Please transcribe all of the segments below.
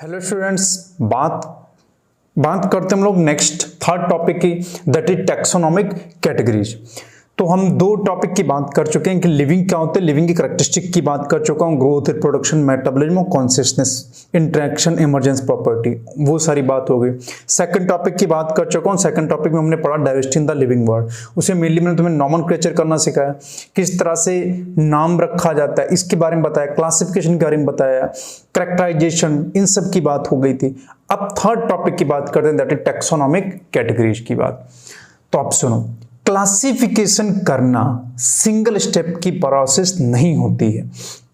Hello students, बात करते हम लोग नेक्स्ट थर्ड टॉपिक की, दैट इज टैक्सोनॉमिक कैटेगरीज। तो हम दो टॉपिक की बात कर चुके हैं कि लिविंग क्या होते हैं, लिविंग की करैक्टरिस्टिक की बात कर चुका हूँ, ग्रोथ, रिप्रोडक्शन, मेटाबॉलिज्म और कॉन्सियसनेस, इंटरेक्शन, इमरजेंस प्रॉपर्टी, वो सारी बात हो गई। सेकंड टॉपिक की बात कर चुका हूँ। सेकंड टॉपिक में हमने पढ़ा diversity in the living world. उसे मेनली मैंने तुम्हें नॉमेनक्लेचर करना सिखाया, किस तरह से नाम रखा जाता है इसके बारे में बताया, क्लासिफिकेशन के बारे में बताया, कैरेक्टराइजेशन, इन सब की बात हो गई थी। अब थर्ड टॉपिक की बात करते हैं, दैट इज टैक्सोनॉमिक कैटेगरीज की बात। तो आप सुनो, क्लासिफिकेशन करना सिंगल स्टेप की प्रोसेस नहीं होती है।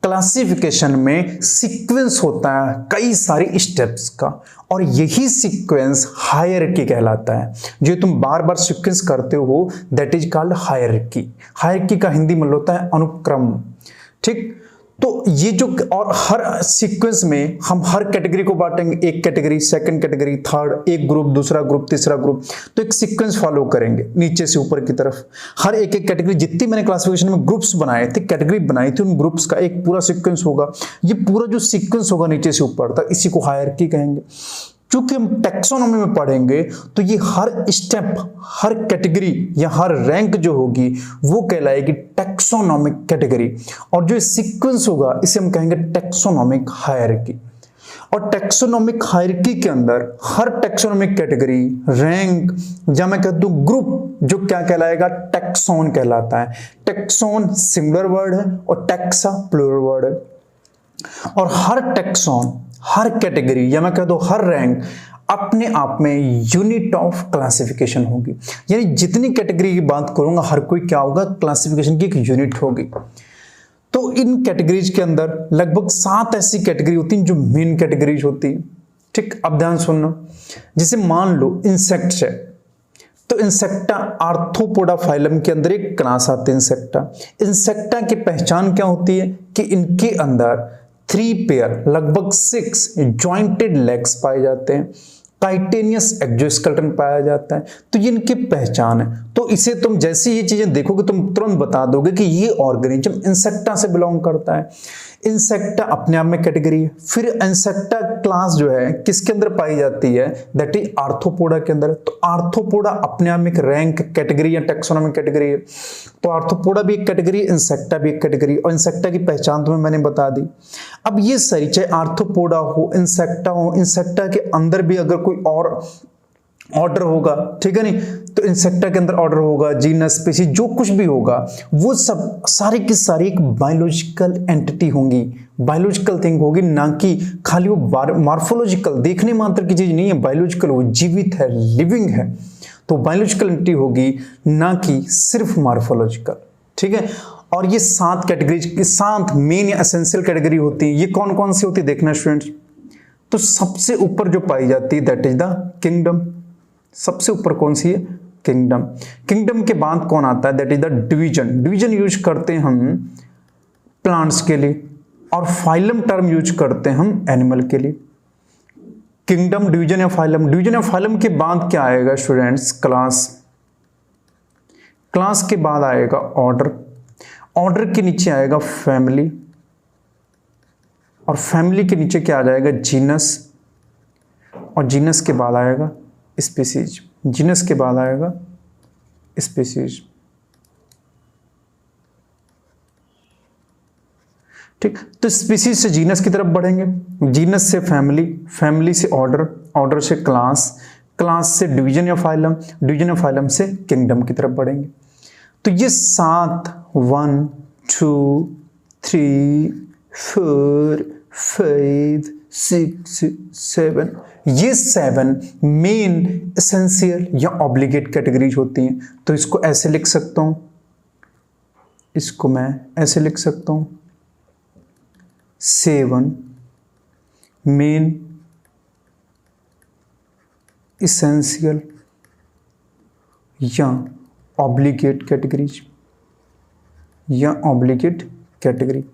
क्लासिफिकेशन में सीक्वेंस होता है कई सारी स्टेप्स का, और यही सीक्वेंस हायरार्की कहलाता है। जो तुम बार बार सीक्वेंस करते हो that is called hierarchy. Hierarchy का हिंदी में होता है अनुक्रम। ठीक, तो ये जो, और हर सीक्वेंस में हम हर कैटेगरी को बांटेंगे, एक कैटेगरी, सेकंड कैटेगरी, थर्ड, एक ग्रुप, दूसरा ग्रुप, तीसरा ग्रुप। तो एक सीक्वेंस फॉलो करेंगे नीचे से ऊपर की तरफ। हर एक एक कैटेगरी, जितनी मैंने क्लासिफिकेशन में ग्रुप्स बनाए थे, कैटेगरी बनाई थी, उन ग्रुप्स का एक पूरा सीक्वेंस होगा। ये पूरा जो सीक्वेंस होगा नीचे से ऊपर तक, इसी को हायरार्की कहेंगे। चूंकि हम टैक्सोनॉमी में पढ़ेंगे तो ये हर स्टेप, हर कैटेगरी या हर रैंक जो होगी वो कहलाएगी टैक्सोनॉमिक कैटेगरी, और जो सीक्वेंस होगा इसे हम कहेंगे टैक्सोनॉमिक हायरार्की। और टैक्सोनॉमिक हायरार्की के अंदर हर टैक्सोनॉमिक कैटेगरी, रैंक या मैं कह दूं ग्रुप, जो क्या कहलाएगा, टैक्सोन कहलाता है। टैक्सोन सिंगुलर वर्ड है और टैक्सा प्लूरल वर्ड है। और हर टैक्सोन, हर कैटेगरी या मैं कह दो हर रैंक अपने आप में यूनिट ऑफ क्लासिफिकेशन होगी। यानी जितनी कैटेगरी की बात करूंगा हर कोई क्या होगा, क्लासिफिकेशन की एक यूनिट होगी। तो इन कैटेगरीज के अंदर लगभग 7 ऐसी कैटेगरी होती हैं जो मेन कैटेगरीज होती हैं। ठीक, अब ध्यान सुनना। जैसे मान लो इंसेक्ट्स है, तो इंसेक्टा आर्थ्रोपोडा फाइलम के अंदर एक क्लास आती है इंसेक्टा। इंसेक्टा की पहचान क्या होती है कि इनके अंदर 3 पेयर, लगभग 6 जॉइंटेड लेग्स पाए जाते हैं, टाइटेनियस एक्सोस्केलेटन पाया जाता है। तो ये इनकी पहचान है। तो इसे तुम जैसे ये चीजें देखोगे तुम तुरंत बता दोगे कि ये ऑर्गेनिज्म इंसेक्टा से बिलोंग करता है। इंसेक्टा अपने आप में कैटेगरी है। फिर इंसेक्टा क्लास जो है किसके अंदर पाई जाती है, दैट इज आर्थ्रोपोडा के अंदर। तो आर्थ्रोपोडा अपने आप में एक रैंक कैटेगरी या टैक्सोनॉमिक कैटेगरी है। तो आर्थ्रोपोडा भी एक कैटेगरी, इंसेक्टा भी एक कैटेगरी, और इंसेक्टा की पहचान तुम्हें मैंने बता दी। अब ये सारी, चाहे आर्थ्रोपोडा हो, इंसेक्टा हो, इंसेक्टा के अंदर भी अगर कोई और ऑर्डर होगा, ठीक है नहीं, तो इंसेक्टा के अंदर ऑर्डर होगा, जीनस, स्पीशीज, जो कुछ भी होगा वो सब सारी की सारी एक बायोलॉजिकल एंटिटी होंगी, बायोलॉजिकल थिंग होगी, ना कि खाली वो मॉर्फोलॉजिकल देखने मात्र की चीज नहीं है। बायोलॉजिकल, वो जीवित है, लिविंग है, तो बायोलॉजिकल एंटिटी होगी, ना कि सिर्फ मॉर्फोलॉजिकल। ठीक है, और ये 7 कैटेगरीज की 7 मेन या एसेंशियल कैटेगरी होती है। ये कौन कौन सी होती है देखना स्टूडेंट्स। तो सबसे ऊपर जो पाई जाती है दैट इज द किंगडम। सबसे ऊपर कौन सी है, किंगडम। किंगडम के बाद कौन आता है, that is the division. Division use करते हैं हम प्लांट्स के लिए, और फाइलम टर्म यूज करते हैं हम एनिमल के लिए। किंगडम, डिवीजन या फाइलम। डिवीजन या फाइलम के बाद क्या आएगा स्टूडेंट्स, क्लास। क्लास के बाद आएगा ऑर्डर। ऑर्डर के नीचे आएगा फैमिली, और फैमिली के नीचे क्या आ जाएगा, जीनस, और जीनस के बाद आएगा स्पीसीज। जीनस के बाद आएगा स्पीसीज। ठीक, तो स्पीसीज से जीनस की तरफ बढ़ेंगे, जीनस से फैमिली, फैमिली से ऑर्डर, ऑर्डर से क्लास, क्लास से डिवीजन या फाइलम, डिवीजन या फाइलम से किंगडम की तरफ बढ़ेंगे। तो ये 7 1 2 3 4 5 6 7, ये 7 मेन, एसेंशियल या ऑब्लिगेट कैटेगरीज होती हैं। तो इसको ऐसे लिख सकता हूं, इसको मैं ऐसे लिख सकता हूं, 7 मेन, एसेंशियल या ऑब्लिगेट कैटेगरीज, या ऑब्लिगेट कैटेगरी।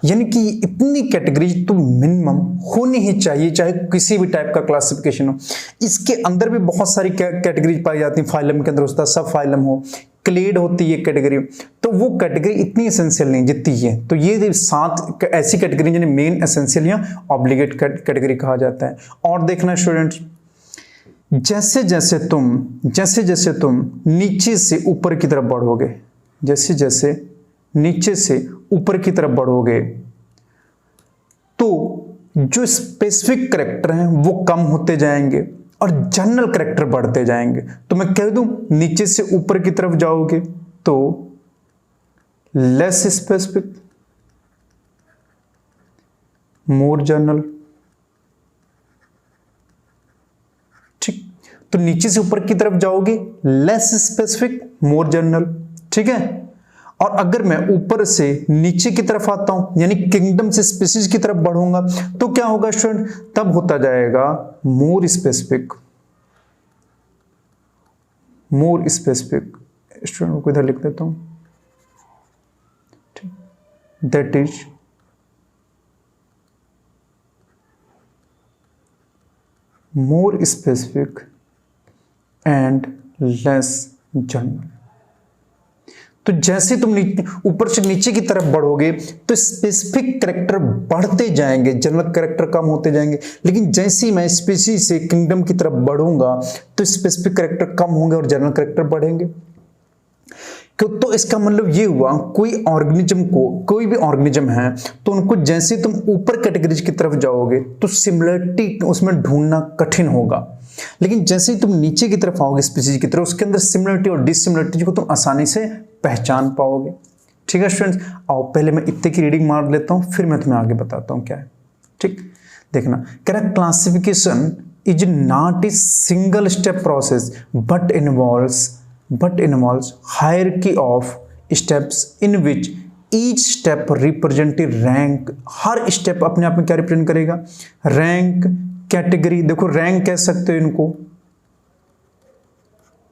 यानी कि इतनी कैटेगरीज तो मिनिमम होनी ही चाहिए, चाहे किसी भी टाइप का क्लासिफिकेशन हो। इसके अंदर भी बहुत सारी कैटेगरीज पाई जाती हैं। फाइलम के अंदर होता है, सब फाइलम हो, क्लेड होती है कैटेगरी। तो तो वो कैटेगरी इतनी एसेंशियल नहीं जितनी ये। तो ये 7 ऐसी कैटेगरी जिन्हें मेन, एसेंशियल या ऑब्लिगेट कैटेगरी कहा जाता है। और देखना स्टूडेंट्स, जैसे जैसे तुम नीचे से ऊपर की तरफ बढ़ोगे, जैसे जैसे नीचे से ऊपर की तरफ बढ़ोगे, तो जो स्पेसिफिक कैरेक्टर हैं वो कम होते जाएंगे और जनरल कैरेक्टर बढ़ते जाएंगे। तो मैं कह दूं, नीचे से ऊपर की तरफ जाओगे तो लेस स्पेसिफिक, मोर जनरल। ठीक, तो नीचे से ऊपर की तरफ जाओगे लेस स्पेसिफिक, मोर जनरल। ठीक है। और अगर मैं ऊपर से नीचे की तरफ आता हूं, यानी किंगडम से स्पीशीज की तरफ बढ़ूंगा, तो क्या होगा स्टूडेंट, तब होता जाएगा more specific. More specific student को इधर लिख देता हूं, that is more specific and less general. तो जैसे तुम ऊपर से नीचे की तरफ बढ़ोगे तो स्पेसिफिक कैरेक्टर बढ़ते जाएंगे, जनरल कैरेक्टर कम होते जाएंगे। लेकिन जैसे ही मैं स्पीशीज से किंगडम की तरफ बढ़ूंगा तो स्पेसिफिक कैरेक्टर कम होंगे और जनरल कैरेक्टर बढ़ेंगे। तो इसका मतलब ये हुआ, कोई भी ऑर्गेनिज्म है तो उनको जैसे तुम ऊपर कैटेगरीज की तरफ जाओगे तो सिमिलरिटी उसमें ढूंढना कठिन होगा। लेकिन जैसे ही तुम नीचे की तरफ आओगे स्पीशीज की तरफ, उसके अंदर सिमिलरिटी और डिससिमिलरिटी को तुम आसानी से पहचान पाओगे। ठीक है स्टूडेंट्स, आओ पहले मैं इतने की रीडिंग मार लेता हूं, फिर मैं तुम्हें आगे बताता हूं क्या है। ठीक, देखना, कह रहा classification is not a single step process but involves hierarchy of steps in which each step represent rank. Her step अपने आप में क्या रिप्रेजेंट करेगा, रैंक, कैटेगरी। देखो रैंक कह सकते हो इनको,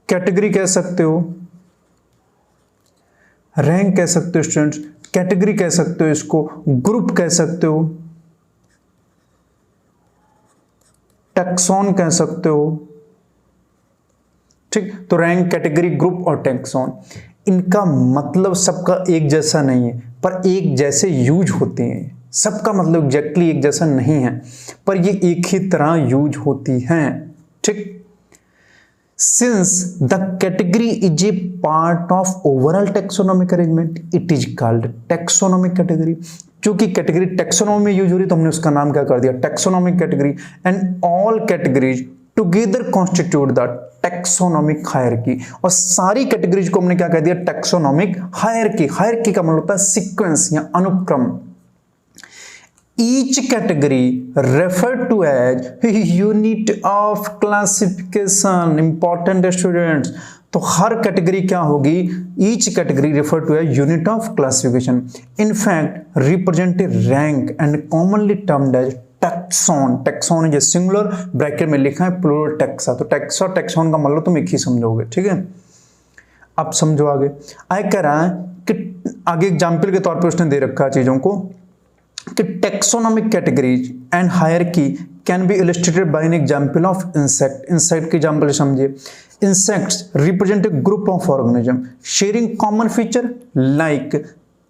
कैटेगरी कह सकते हो, रैंक कह सकते हो स्टूडेंट्स, कैटेगरी कह सकते हो, इसको ग्रुप कह सकते हो, टैक्सॉन कह सकते हो। ठीक, तो रैंक, कैटेगरी, ग्रुप और टैक्सॉन, इनका मतलब सबका एक जैसा नहीं है, पर एक जैसे यूज होते हैं। सबका मतलब एग्जैक्टली एक जैसा नहीं है, पर ये एक ही तरह यूज होती हैं। ठीक, since the category is a part of overall taxonomic arrangement it is called taxonomic category. क्योंकि कैटेगरी टैक्सोनॉमी में यूज हो रही तो हमने उसका नाम क्या कर दिया, taxonomic category. And all categories together constitute the taxonomic hierarchy. और सारी कैटेगरीज को हमने क्या कह दिया, टैक्सोनॉमिक हायरार्की। हायरार्की का मतलब होता है सीक्वेंस या अनुक्रम। Each category referred to as unit of classification. Important students, तो हर कैटेगरी क्या होगी, each category referred to as unit of classification. In fact, represent a rank and commonly termed as taxon. Taxon is a singular, bracket में लिखा है plural taxa. तो taxa और taxon का मतलब तुम एक ही समझोगे। ठीक है, अब समझो आगे। आगे कह रहा है कि आगे एग्जाम्पल के तौर पे उसने दे रखा है चीजों को कि taxonomic categories and hierarchy can be illustrated bye an example of insect. Insect के एग्जांपल समझिए। Insects represent a group of organism sharing common feature like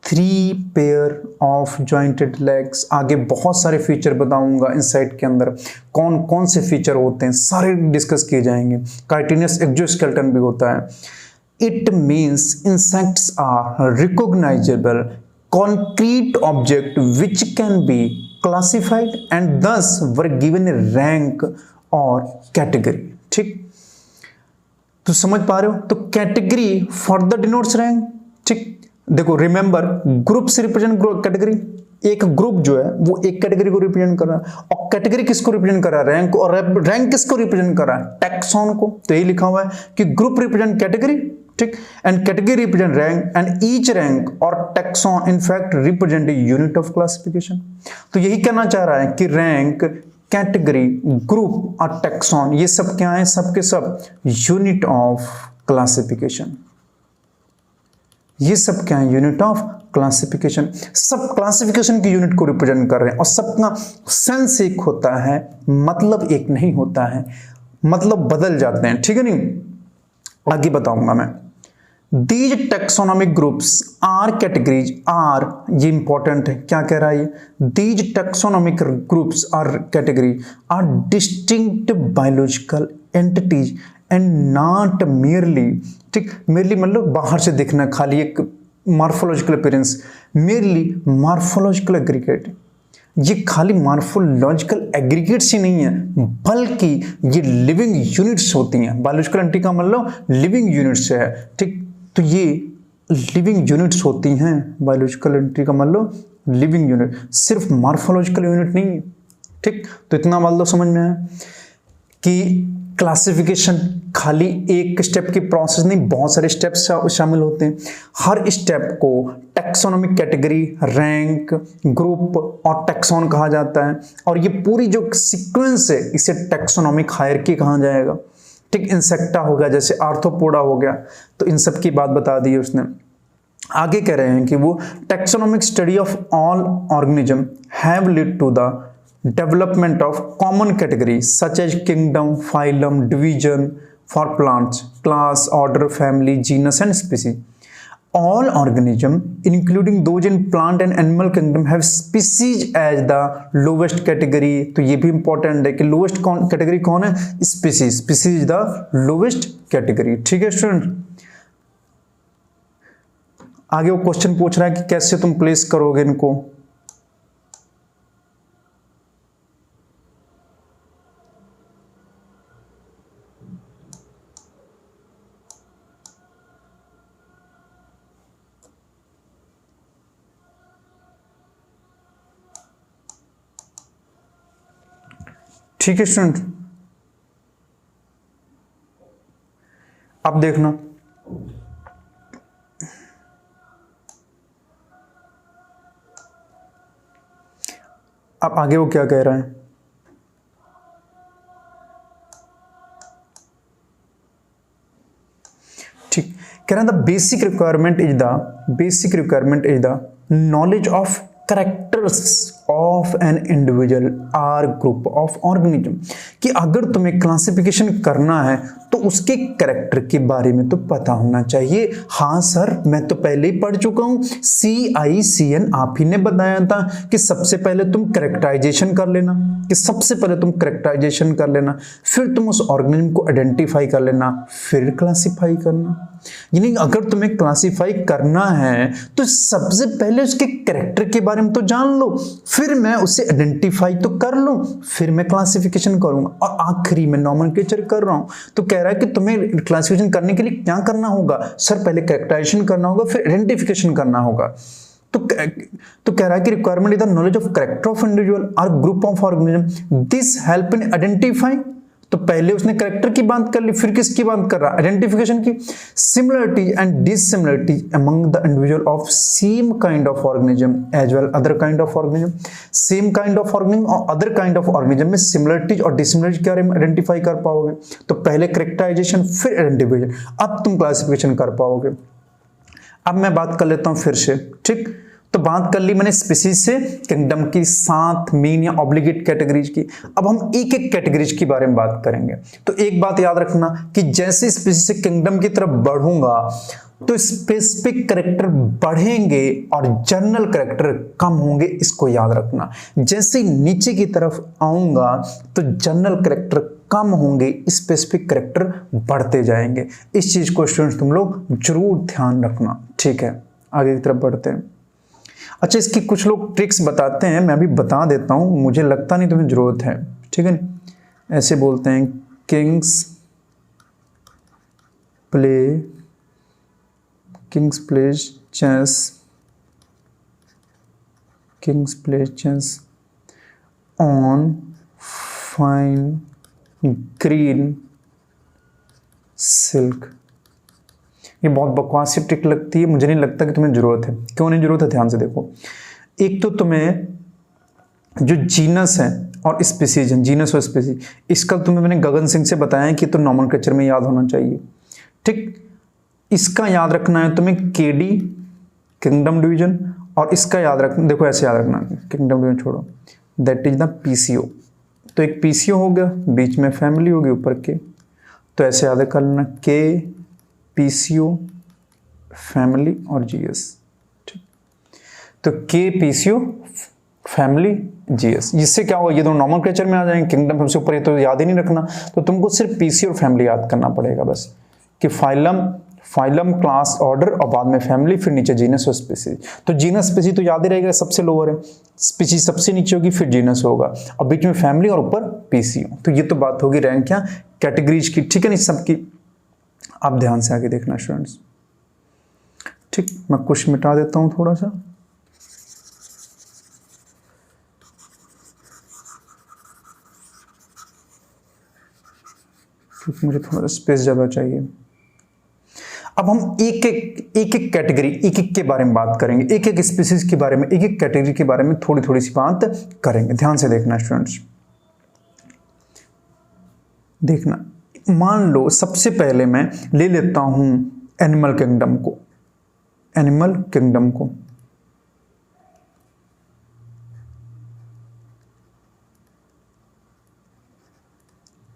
3 pair of jointed legs. आगे बहुत सारे फीचर बताऊंगा इंसेक्ट के अंदर कौन कौन से फीचर होते हैं, सारे डिस्कस किए जाएंगे। काइटिनस एक्सोस्केलेटन भी होता है। It means insects are recognisable concrete object which can be classified and thus were given a rank or category. ठीक, तो समझ पा रहे हो, तो कैटेगरी फर्दर डिनोट्स रैंक। ठीक, देखो रिमेंबर, ग्रुप से रिप्रेजेंट कैटेगरी। एक ग्रुप जो है वो एक कैटेगरी को रिप्रेजेंट कर रहा है, और कैटेगरी किसको रिप्रेजेंट कर रहा है, रैंक को, और रैंक किसको रिप्रेजेंट कर रहा है, टैक्सॉन को। तो यही लिखा हुआ है कि ग्रुप रिप्रेजेंट कैटेगरी, ठीक, and category represent rank and each rank और taxon in fact represent a unit of classification. तो यही कहना चाह रहा है कि रैंक, कैटेगरी, ग्रुप और टैक्सॉन ये सब क्या है, सबके सब यूनिट ऑफ क्लासिफिकेशन। ये सब क्या है, यूनिट ऑफ क्लासिफिकेशन। सब क्लासिफिकेशन की यूनिट को रिप्रेजेंट कर रहे हैं, और सबका सेंस एक होता है, मतलब एक नहीं होता है, मतलब बदल जाते हैं। ठीक है, नहीं आगे बताऊंगा मैं। These taxonomic groups are categories are, ये इंपॉर्टेंट है, क्या कह रहा है ये, these taxonomic groups are category are distinct biological entities and not merely, ठीक, मेयरली मतलब बाहर से दिखना, खाली एक morphological appearance, merely morphological aggregate, ये खाली मॉर्फोलॉजिकल एग्रीगेट्स ही नहीं है बल्कि ये लिविंग यूनिट्स होती हैं। बायोलॉजिकल एंटिटी का मतलब लिविंग यूनिट्स है, ठीक, तो ये लिविंग यूनिट्स होती हैं। बायोलॉजिकल एंटिटी का मतलब लिविंग यूनिट, सिर्फ मॉर्फोलॉजिकल यूनिट नहीं है, ठीक। तो इतना मतलब समझ में आया कि क्लासिफिकेशन खाली एक स्टेप की प्रोसेस नहीं, बहुत सारे स्टेप्स शामिल होते हैं। हर स्टेप को टैक्सोनॉमिक कैटेगरी, रैंक, ग्रुप और टैक्सोन कहा जाता है, और ये पूरी जो सीक्वेंस है इसे टैक्सोनॉमिक हायरार्की कहा जाएगा, ठीक। इंसेक्टा हो गया, जैसे आर्थ्रोपोडा हो गया, तो इन सब की बात बता दी है उसने। आगे कह रहे हैं कि वो taxonomic study of all organism have lead to the development of common categories such as kingdom, phylum, division for plants, class, order, family, genus and species. All organisms including those in plant and animal kingdom have species as the lowest category. तो ये भी important है कि lowest category कौन है, species, species is the lowest category, ठीक है student. आगे वो क्वेश्चन पूछ रहा है कि कैसे तुम प्लेस करोगे इनको, ठीक है स्टूडेंट। अब देखना, अब आगे वो क्या कह रहा है, ठीक, कह रहा है the basic requirement is the knowledge of characters of an individual or group of organism, कि अगर तुम्हें क्लासिफिकेशन करना है तो उसके कैरेक्टर के बारे में तो पता होना चाहिए। हाँ सर, मैं तो पहले ही पढ़ चुका हूं, CICN आप ही ने बताया था कि सबसे पहले तुम कैरेक्टराइजेशन कर लेना, फिर तुम उस ऑर्गेनिज्म को आइडेंटिफाई कर लेना, फिर क्लासिफाई करना। यानी अगर तुम्हें क्लासिफाई करना है तो सबसे पहले उसके कैरेक्टर के बारे में तो जान लो, फिर मैं उसे आइडेंटिफाई तो कर लूं, फिर मैं क्लासिफिकेशन करूंगा, और आखिरी में नॉमेनक्लेचर कर रहा हूं। तो कह रहा है कि तुम्हें क्लासिफिकेशन करने के लिए क्या करना होगा सर, पहले कैरेक्टराइजेशन करना होगा, फिर आइडेंटिफिकेशन करना होगा। तो कह रहा है कि requirement is the knowledge of character of individual और group of organism, this help in identify. तो पहले उसने कैरेक्टर की बात कर ली, फिर किसकी बात कर रहा है, आइडेंटिफिकेशन की। Similarity and dissimilarity among the individual of same kind of organism as well other kind of organism, same kind of organism और अदर काइंड ऑफ ऑर्गेनिज्म में सिमिलरिटीज और डिसिमिलरिटी के बारे में आइडेंटिफाई कर पाओगे। तो पहले कैरेक्टराइजेशन, फिर आइडेंटिफिकेशन, अब तुम क्लासिफिकेशन कर पाओगे। अब मैं बात कर लेता हूं फिर से, ठीक। तो बात कर ली मैंने स्पीसीज से किंगडम की 7 मेन या ऑब्लिगेट कैटेगरीज की। अब हम एक एक कैटेगरीज के बारे में बात करेंगे। तो एक बात याद रखना कि जैसे स्पीसीज से किंगडम की तरफ बढ़ूंगा तो स्पेसिफिक कैरेक्टर बढ़ेंगे और जनरल कैरेक्टर कम होंगे, इसको याद रखना। जैसे नीचे की तरफ आऊंगा तो जनरल कैरेक्टर कम होंगे, स्पेसिफिक कैरेक्टर बढ़ते जाएंगे। इस चीज को स्टूडेंट्स तुम लोग जरूर ध्यान रखना, ठीक है। आगे की तरफ बढ़ते हैं। अच्छा, इसकी कुछ लोग ट्रिक्स बताते हैं, मैं भी बता देता हूं, मुझे लगता नहीं तुम्हें जरूरत है, ठीक है। ऐसे बोलते हैं kings play chess on fine green silk. ये बहुत बकवास सी ट्रिक लगती है, मुझे नहीं लगता कि तुम्हें जरूरत है। क्यों नहीं जरूरत है, ध्यान से देखो। एक तो तुम्हें जो जीनस है और स्पीसीज है, जीनस और स्पीसीज, इसका तुम्हें मैंने गगन सिंह से बताया कि तो नॉमेनक्लेचर में याद होना चाहिए, ठीक। इसका याद रखना है तुम्हें KD किंगडम डिवीजन, और इसका याद रखना, देखो ऐसे याद रखना, किंगडम डिवीजन छोड़ो, दैट इज द PCO। तो एक PCO हो गया, बीच में फैमिली होगी ऊपर के, तो ऐसे याद कर लेना K PCO फैमिली और जीएस। ठीक, तो के पीसीओ फैमिली जीएस, इससे क्या होगा, ये दोनों नॉमेनक्लेचर में आ जाएंगे, किंगडम सबसे ऊपर, ये तो याद ही नहीं रखना, तो तुमको सिर्फ पीसी और फैमिली याद करना पड़ेगा बस, कि फाइलम, फाइलम, क्लास, ऑर्डर और बाद में फैमिली, फिर नीचे जीनस और स्पीसीज। तो जीनस स्पीसीज तो याद ही रहेगा, सबसे लोअर है, स्पीसीज सबसे नीचे होगी, फिर जीनस होगा, और बीच में फैमिली और ऊपर पीसीओ। तो ये तो बात होगी रैंक क्या कैटेगरीज की। ठीक है, नहीं सबकी, आप ध्यान से आगे देखना स्टूडेंट्स। ठीक, मैं कुछ मिटा देता हूं थोड़ा सा, क्योंकि मुझे थोड़ा स्पेस ज्यादा चाहिए। अब हम एक एक कैटेगरी, एक एक के बारे में बात करेंगे, एक एक स्पीसीज के बारे में, एक एक कैटेगरी के बारे में थोड़ी थोड़ी सी बात करेंगे। ध्यान से देखना स्टूडेंट्स, देखना। मान लो सबसे पहले मैं ले लेता हूं एनिमल किंगडम को, एनिमल किंगडम को।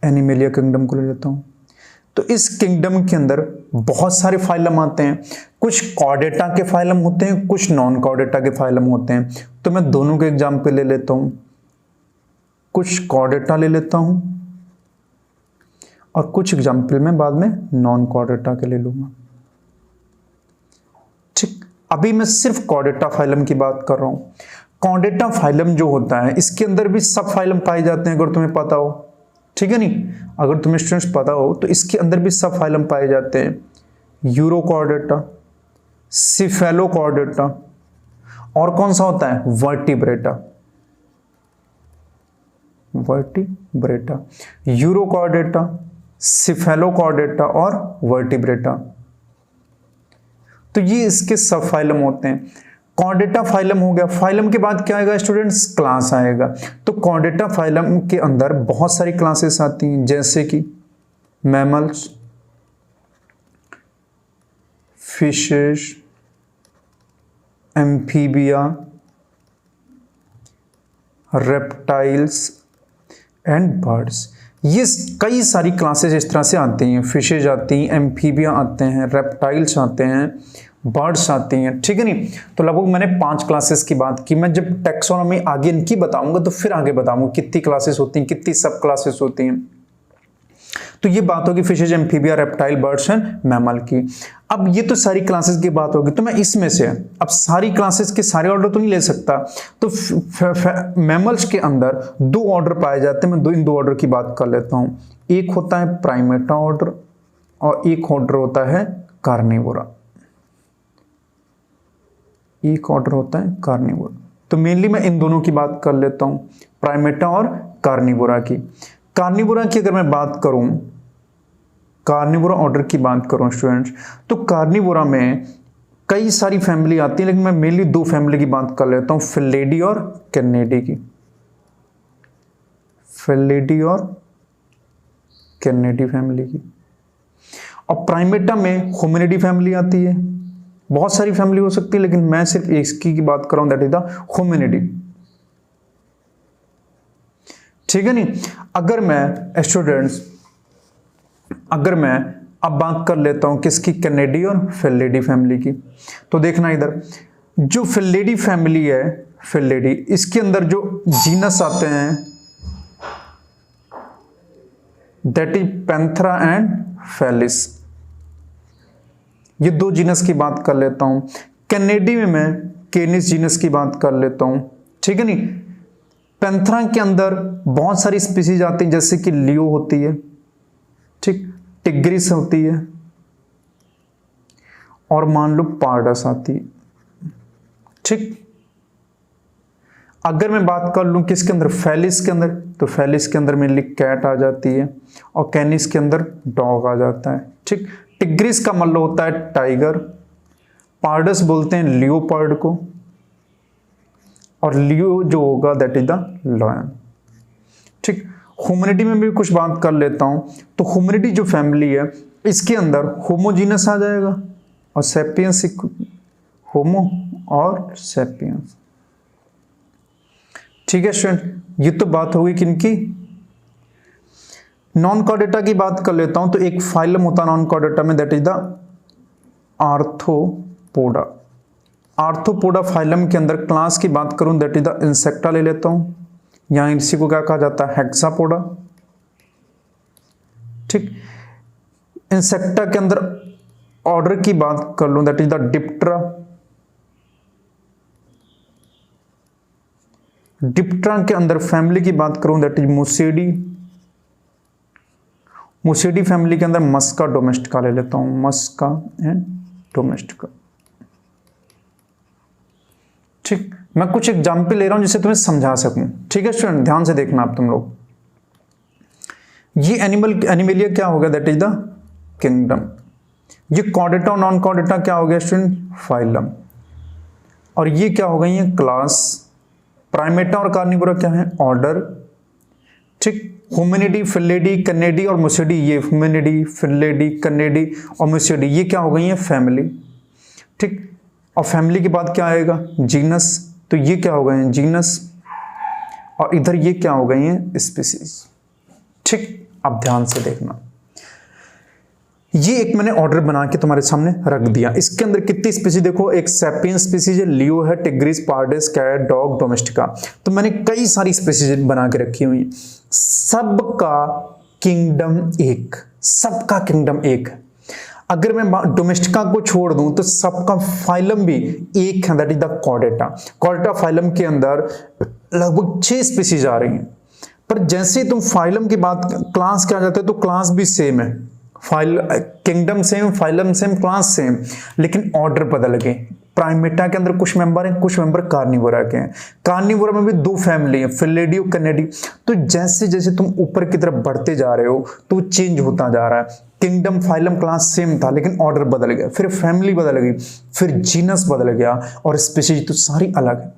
एनिमेलिया किंगडम को ले लेता हूं। तो इस किंगडम के अंदर बहुत सारे फाइलम आते हैं, कुछ कॉर्डेटा के फाइलम होते हैं, कुछ नॉन कॉर्डेटा के फाइलम होते हैं। तो मैं दोनों के एग्जाम्पल ले लेता हूं, कुछ कॉर्डेटा ले लेता हूं और कुछ एग्जाम्पल में बाद में नॉन कॉर्डेटा के ले लूंगा। ठीक, अभी मैं सिर्फ कॉर्डेटा फाइलम की बात कर रहा हूं। कॉर्डेटा फाइलम जो होता है, इसके अंदर भी सब फाइलम पाए जाते हैं, अगर तुम्हें पता हो। ठीक है, नहीं अगर तुम्हें स्टूडेंट्स पता हो तो इसके अंदर भी सब फाइलम पाए जाते हैं। यूरोकॉर्डेटा, सिफेलोकॉर्डेटा, और कौन सा होता है, वर्टिब्रेटा, वर्टिब्रेटा, यूरोकॉर्डेटा, सिफेलोकॉर्डेटा और वर्टिब्रेटा। तो ये इसके सब फाइलम होते हैं। कॉर्डेटा फाइलम हो गया। फाइलम के बाद क्या आएगा स्टूडेंट्स, क्लास आएगा। तो कॉर्डेटा फाइलम के अंदर बहुत सारी क्लासेस आती हैं, जैसे कि mammals, fishes, amphibia, reptiles and birds. ये कई सारी क्लासेस इस तरह से आती हैं। फिशेज आती हैं, एम्फीबिया आते हैं, रेप्टाइल्स आते हैं, बर्ड्स आती हैं। ठीक है, नहीं तो लगभग मैंने 5 क्लासेस की बात की। मैं जब टैक्सोनॉमी आगे इनकी बताऊंगा तो फिर आगे बताऊंगा कितनी क्लासेस होती हैं, कितनी सब क्लासेस होती हैं। तो ये बात होगी fishes, amphibia, reptile, birds and mammal की। अब ये तो सारी क्लासेस की बात होगी, तो मैं इसमें से अब सारी क्लासेस के सारे ऑर्डर तो नहीं ले सकता। तो मैमल्स के अंदर 2 ऑर्डर पाए जाते हैं। मैं इन 2 ऑर्डर की बात कर लेता हूं। एक होता है प्राइमेटा ऑर्डर और एक ऑर्डर होता है कार्निवोरा। एक ऑर्डर होता है कार्निवोरा। तो मेनली मैं इन दोनों की बात कर लेता हूं, प्राइमेटा और कार्निवोरा की। कार्निवोरा की अगर मैं बात करूं, कार्निवोरा ऑर्डर की बात करूं स्टूडेंट्स, तो कार्निवोरा में कई सारी फैमिली आती है, लेकिन मैं मेनली 2 फैमिली की बात कर लेता हूं, फिलिडी और कैनिडी की। फिलिडी और कैनिडी फैमिली की। और प्राइमेटा में होमिनिडी फैमिली आती है। बहुत सारी फैमिली हो सकती है, लेकिन मैं सिर्फ इसकी बात कर रहा हूं, दैट इज द होमिनिडी। ठीक है, नहीं अगर मैं स्टूडेंट्स, अगर मैं अब बात कर लेता हूं किसकी, कैनिडी और फिलिडी फैमिली की। तो देखना इधर, जो फिलिडी फैमिली है, फिलिडी, इसके अंदर जो जीनस आते हैं that is Panthera and Felis. ये 2 जीनस की बात कर लेता हूं। कैनिडी में मैं केनिस जीनस की बात कर लेता हूं। ठीक है, नहीं पैंथरा के अंदर बहुत सारी स्पीसीज आती हैं, जैसे कि लियो होती है, ठीक, टिग्रिस होती है, और मान लो पार्डस आती है। ठीक, अगर मैं बात कर लूं किसके अंदर, फेलिस के अंदर, तो फेलिस के अंदर मेनली कैट आ जाती है और कैनिस के अंदर डॉग आ जाता है। ठीक, टिग्रिस का मतलब होता है टाइगर, पार्डस बोलते हैं लियोपर्ड को, और लियो जो होगा दैट इज द लॉयन। ठीक, होमिनिडी में भी कुछ बात कर लेता हूं। तो होमिनिडी जो फैमिली है, इसके अंदर होमोजीनस आ जाएगा और सेपियंस, होमो और सेपियंस। ठीक है स्टूडेंट, ये तो बात होगी किनकी, नॉन कॉर्डेटा की बात कर लेता हूं। तो एक फाइलम होता है नॉन कॉर्डेटा में, that is the arthropoda. Arthropoda phylum के अंदर क्लास की बात करूं दैट इज द इंसेक्टा ले लेता हूं, यहां इसी को क्या कहा जाता है, हेक्सापोडा। ठीक, इंसेक्टा के अंदर ऑर्डर की बात कर लूं that is the Diptera. Diptera के अंदर फैमिली की बात करूं दैट इज मुसेडी। मुसेडी फैमिली के अंदर मस्का डोमेस्टिका ले लेता हूं, मस्का एंड डोमेस्टिका। ठीक, मैं कुछ एग्जाम्पल ले रहा हूं जिससे तुम्हें समझा सकूं। ठीक है स्टूडेंट, ध्यान से देखना आप तुम लोग। ये एनिमलिया क्या हो गया, दैट इज द किंगडम। ये कॉर्डेटा और नॉन कॉर्डेटा क्या हो गया स्टूडेंट, फाइलम। और ये क्या हो गई है, क्लास। प्राइमेटा और कार्निवोरा क्या है, ऑर्डर। ठीक, होमिनिडी, फिलेडी, कनेडी और मुसेडी, ये होमिनिडी, फिलेडी, कनेडी और मुसेडी ये क्या हो गई है, फैमिली। ठीक, और फैमिली के बाद क्या आएगा, जीनस। तो ये क्या हो गए हैं, जीनस। और इधर ये क्या हो गई हैं, स्पीसीज। ठीक, अब ध्यान से देखना, ये एक मैंने ऑर्डर बना के तुम्हारे सामने रख दिया। इसके अंदर कितनी स्पीसीज देखो, एक सैपियन स्पीसीज है, लियो है, टिग्रिस, पार्डिस, कैट, डॉग, डोमेस्टिका। तो मैंने कई सारी स्पीसीज बना के रखी हुई, सबका किंगडम एक, सबका किंगडम एक। अगर मैं डोमेस्टिका को छोड़ दूं तो सबका फाइलम भी एक है, that is the Chordata. Chordata phylum के अंदर लगभग 6 स्पीसीज आ रही हैं, पर जैसे ही तुम फाइलम की बात क्लास के आ जाते हो तो क्लास भी सेम है, kingdom same, phylum same, class same, लेकिन ऑर्डर बदल गए। प्राइमेटा के अंदर कुछ मेंबर हैं, कुछ मेंबर कार्निवोरा के हैं। कार्निवोरा में भी 2 फैमिली है, फिलेडी और कनेडी। तो जैसे जैसे तुम ऊपर की तरफ बढ़ते जा रहे हो तो चेंज होता जा रहा है। किंगडम, फाइलम, क्लास सेम था, लेकिन ऑर्डर बदल गया, फिर फैमिली बदल गई, फिर जीनस बदल गया, और स्पीसीज तो सारी अलग है।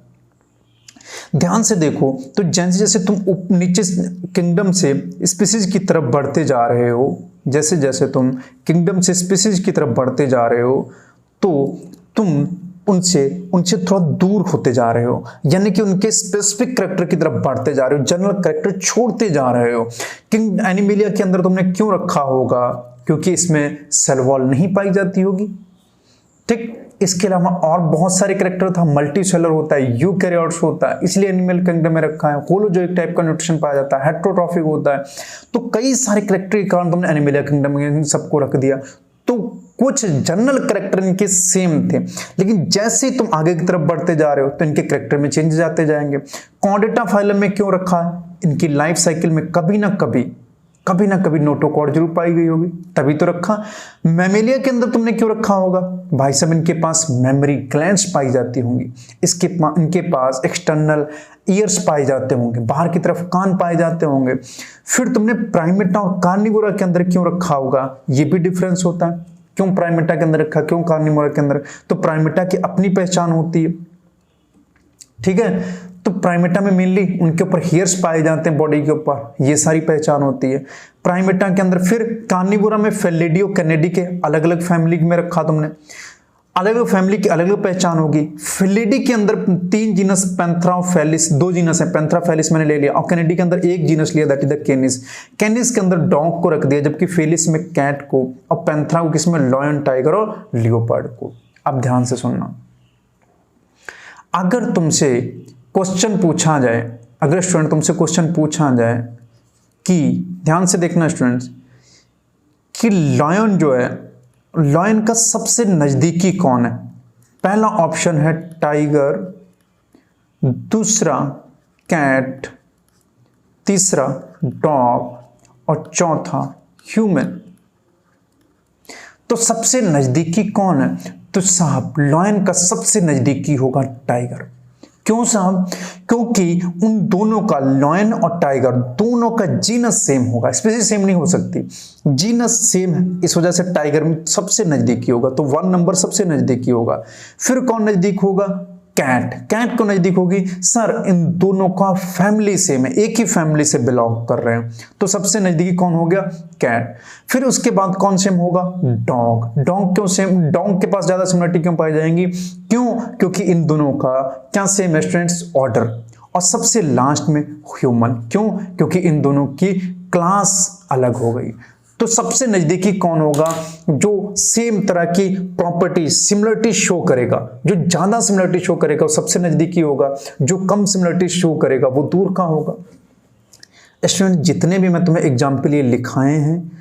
ध्यान से देखो, तो जैसे जैसे तुम नीचे किंगडम से स्पीसीज की तरफ बढ़ते जा रहे हो, जैसे जैसे तुम किंगडम से स्पीसीज की तरफ बढ़ते जा रहे हो, तो तुम उनसे थोड़ा दूर होते जा रहे हो, यानी कि उनके स्पेसिफिक कैरेक्टर की तरफ बढ़ते जा रहे हो, जनरल कैरेक्टर छोड़ते जा रहे हो। किंग एनिमेलिया के अंदर तुमने क्यों रखा होगा, क्योंकि इसमें सेल वॉल नहीं पाई जाती होगी। ठीक, इसके अलावा और बहुत सारे कैरेक्टर था, मल्टी सेलर होता है, यूकैरियोट्स होता है, इसलिए एनिमल किंगडम में रखा है। होलोजोइक टाइप का न्यूट्रिशन पाया जाता है, हेट्रोट्रॉफिक होता है। तो कई सारे कैरेक्टर के कारण तुमने एनिमलिया किंगडम में सबको रख दिया। तो कुछ जनरल कैरेक्टर इनके सेम थे, लेकिन जैसे तुम आगे की तरफ बढ़ते जा रहे हो तो इनके कैरेक्टर में चेंज जाते जाएंगे। कॉर्डेटा फाइलम में क्यों रखा है, इनकी लाइफ साइकिल में कभी ना कभी नोटोकॉर्ड जरूर पाई गई होगी, तभी तो रखा। मैमेलिया के अंदर तुमने क्यों रखा होगा, भाई साहब इनके पास मेमोरी ग्लैंड्स पाई जाती होंगी, इनके पास एक्सटर्नल ईयर्स पाए जाते होंगे, बाहर की तरफ कान पाए जाते होंगे। फिर तुमने प्राइमेटा और कार्निवोरा के अंदर क्यों रखा होगा, ये भी डिफरेंस होता है। क्यों प्राइमेटा के अंदर रखा, क्यों कार्निवोरा के अंदर, तो प्राइमेटा की अपनी पहचान होती है। ठीक है, तो प्राइमेटा में मेनली उनके ऊपर हेयर्स पाए जाते हैं बॉडी के ऊपर, ये सारी पहचान होती है प्राइमेटा के अंदर। फिर कार्निवोरा में फेलिडी और कैनेडी के अलग अलग फैमिली में रखा तुमने, अलग अलग फैमिली की अलग अलग पहचान होगी। फेलिडी के अंदर 3 जीनस पैंथरा और फेलिस, 2 जीनस है, पैंथरा फेलिस मैंने ले लिया, और कैनेडी के अंदर 1 जीनस लिया, दैट इज द कैनिस। कैनिस के अंदर डॉग को रख दिया, जबकि फेलिस में कैट को, और पैंथरा को किसमें, लॉयन, टाइगर और लियोपार्ड को। अब ध्यान से सुनना, अगर तुमसे क्वेश्चन पूछा जाए, अगर स्टूडेंट तुमसे क्वेश्चन पूछा जाए कि, ध्यान से देखना स्टूडेंट्स, कि लॉयन जो है, लॉयन का सबसे नजदीकी कौन है। पहला ऑप्शन है टाइगर, दूसरा कैट, तीसरा डॉग और चौथा ह्यूमन। तो सबसे नजदीकी कौन है, तो साहब लॉयन का सबसे नजदीकी होगा टाइगर। क्यों साहब, क्योंकि उन दोनों का, लॉयन और टाइगर दोनों का जीनस सेम होगा, स्पीसीज सेम नहीं हो सकती, जीनस सेम है, इस वजह से टाइगर में सबसे नजदीकी होगा, तो 1 नंबर सबसे नजदीकी होगा। फिर कौन नजदीक होगा, कैट। कैट को नजदीक होगी, सर इन दोनों का फैमिली सेम है, एक ही फैमिली से बिलोंग कर रहे हैं, तो सबसे नजदीकी कौन हो गया, कैट। फिर उसके बाद कौन सेम होगा, डॉग। डॉग क्यों सेम, डॉग के पास ज्यादा सिमिलरिटी क्यों पाई जाएंगी, क्यों, क्योंकि इन दोनों का क्या सेम है स्टूडेंट्स, ऑर्डर। और सबसे लास्ट में ह्यूमन, क्यों, क्योंकि इन दोनों की क्लास अलग हो गई। तो सबसे नजदीकी कौन होगा? जो सेम तरह की प्रॉपर्टी सिमिलरिटी शो करेगा, जो ज्यादा सिमिलरिटी शो करेगा वो सबसे नजदीकी होगा, जो कम सिमिलरिटी शो करेगा वो दूर का होगा। स्टूडेंट, जितने भी मैं तुम्हें एग्जाम्पल ये लिखाए हैं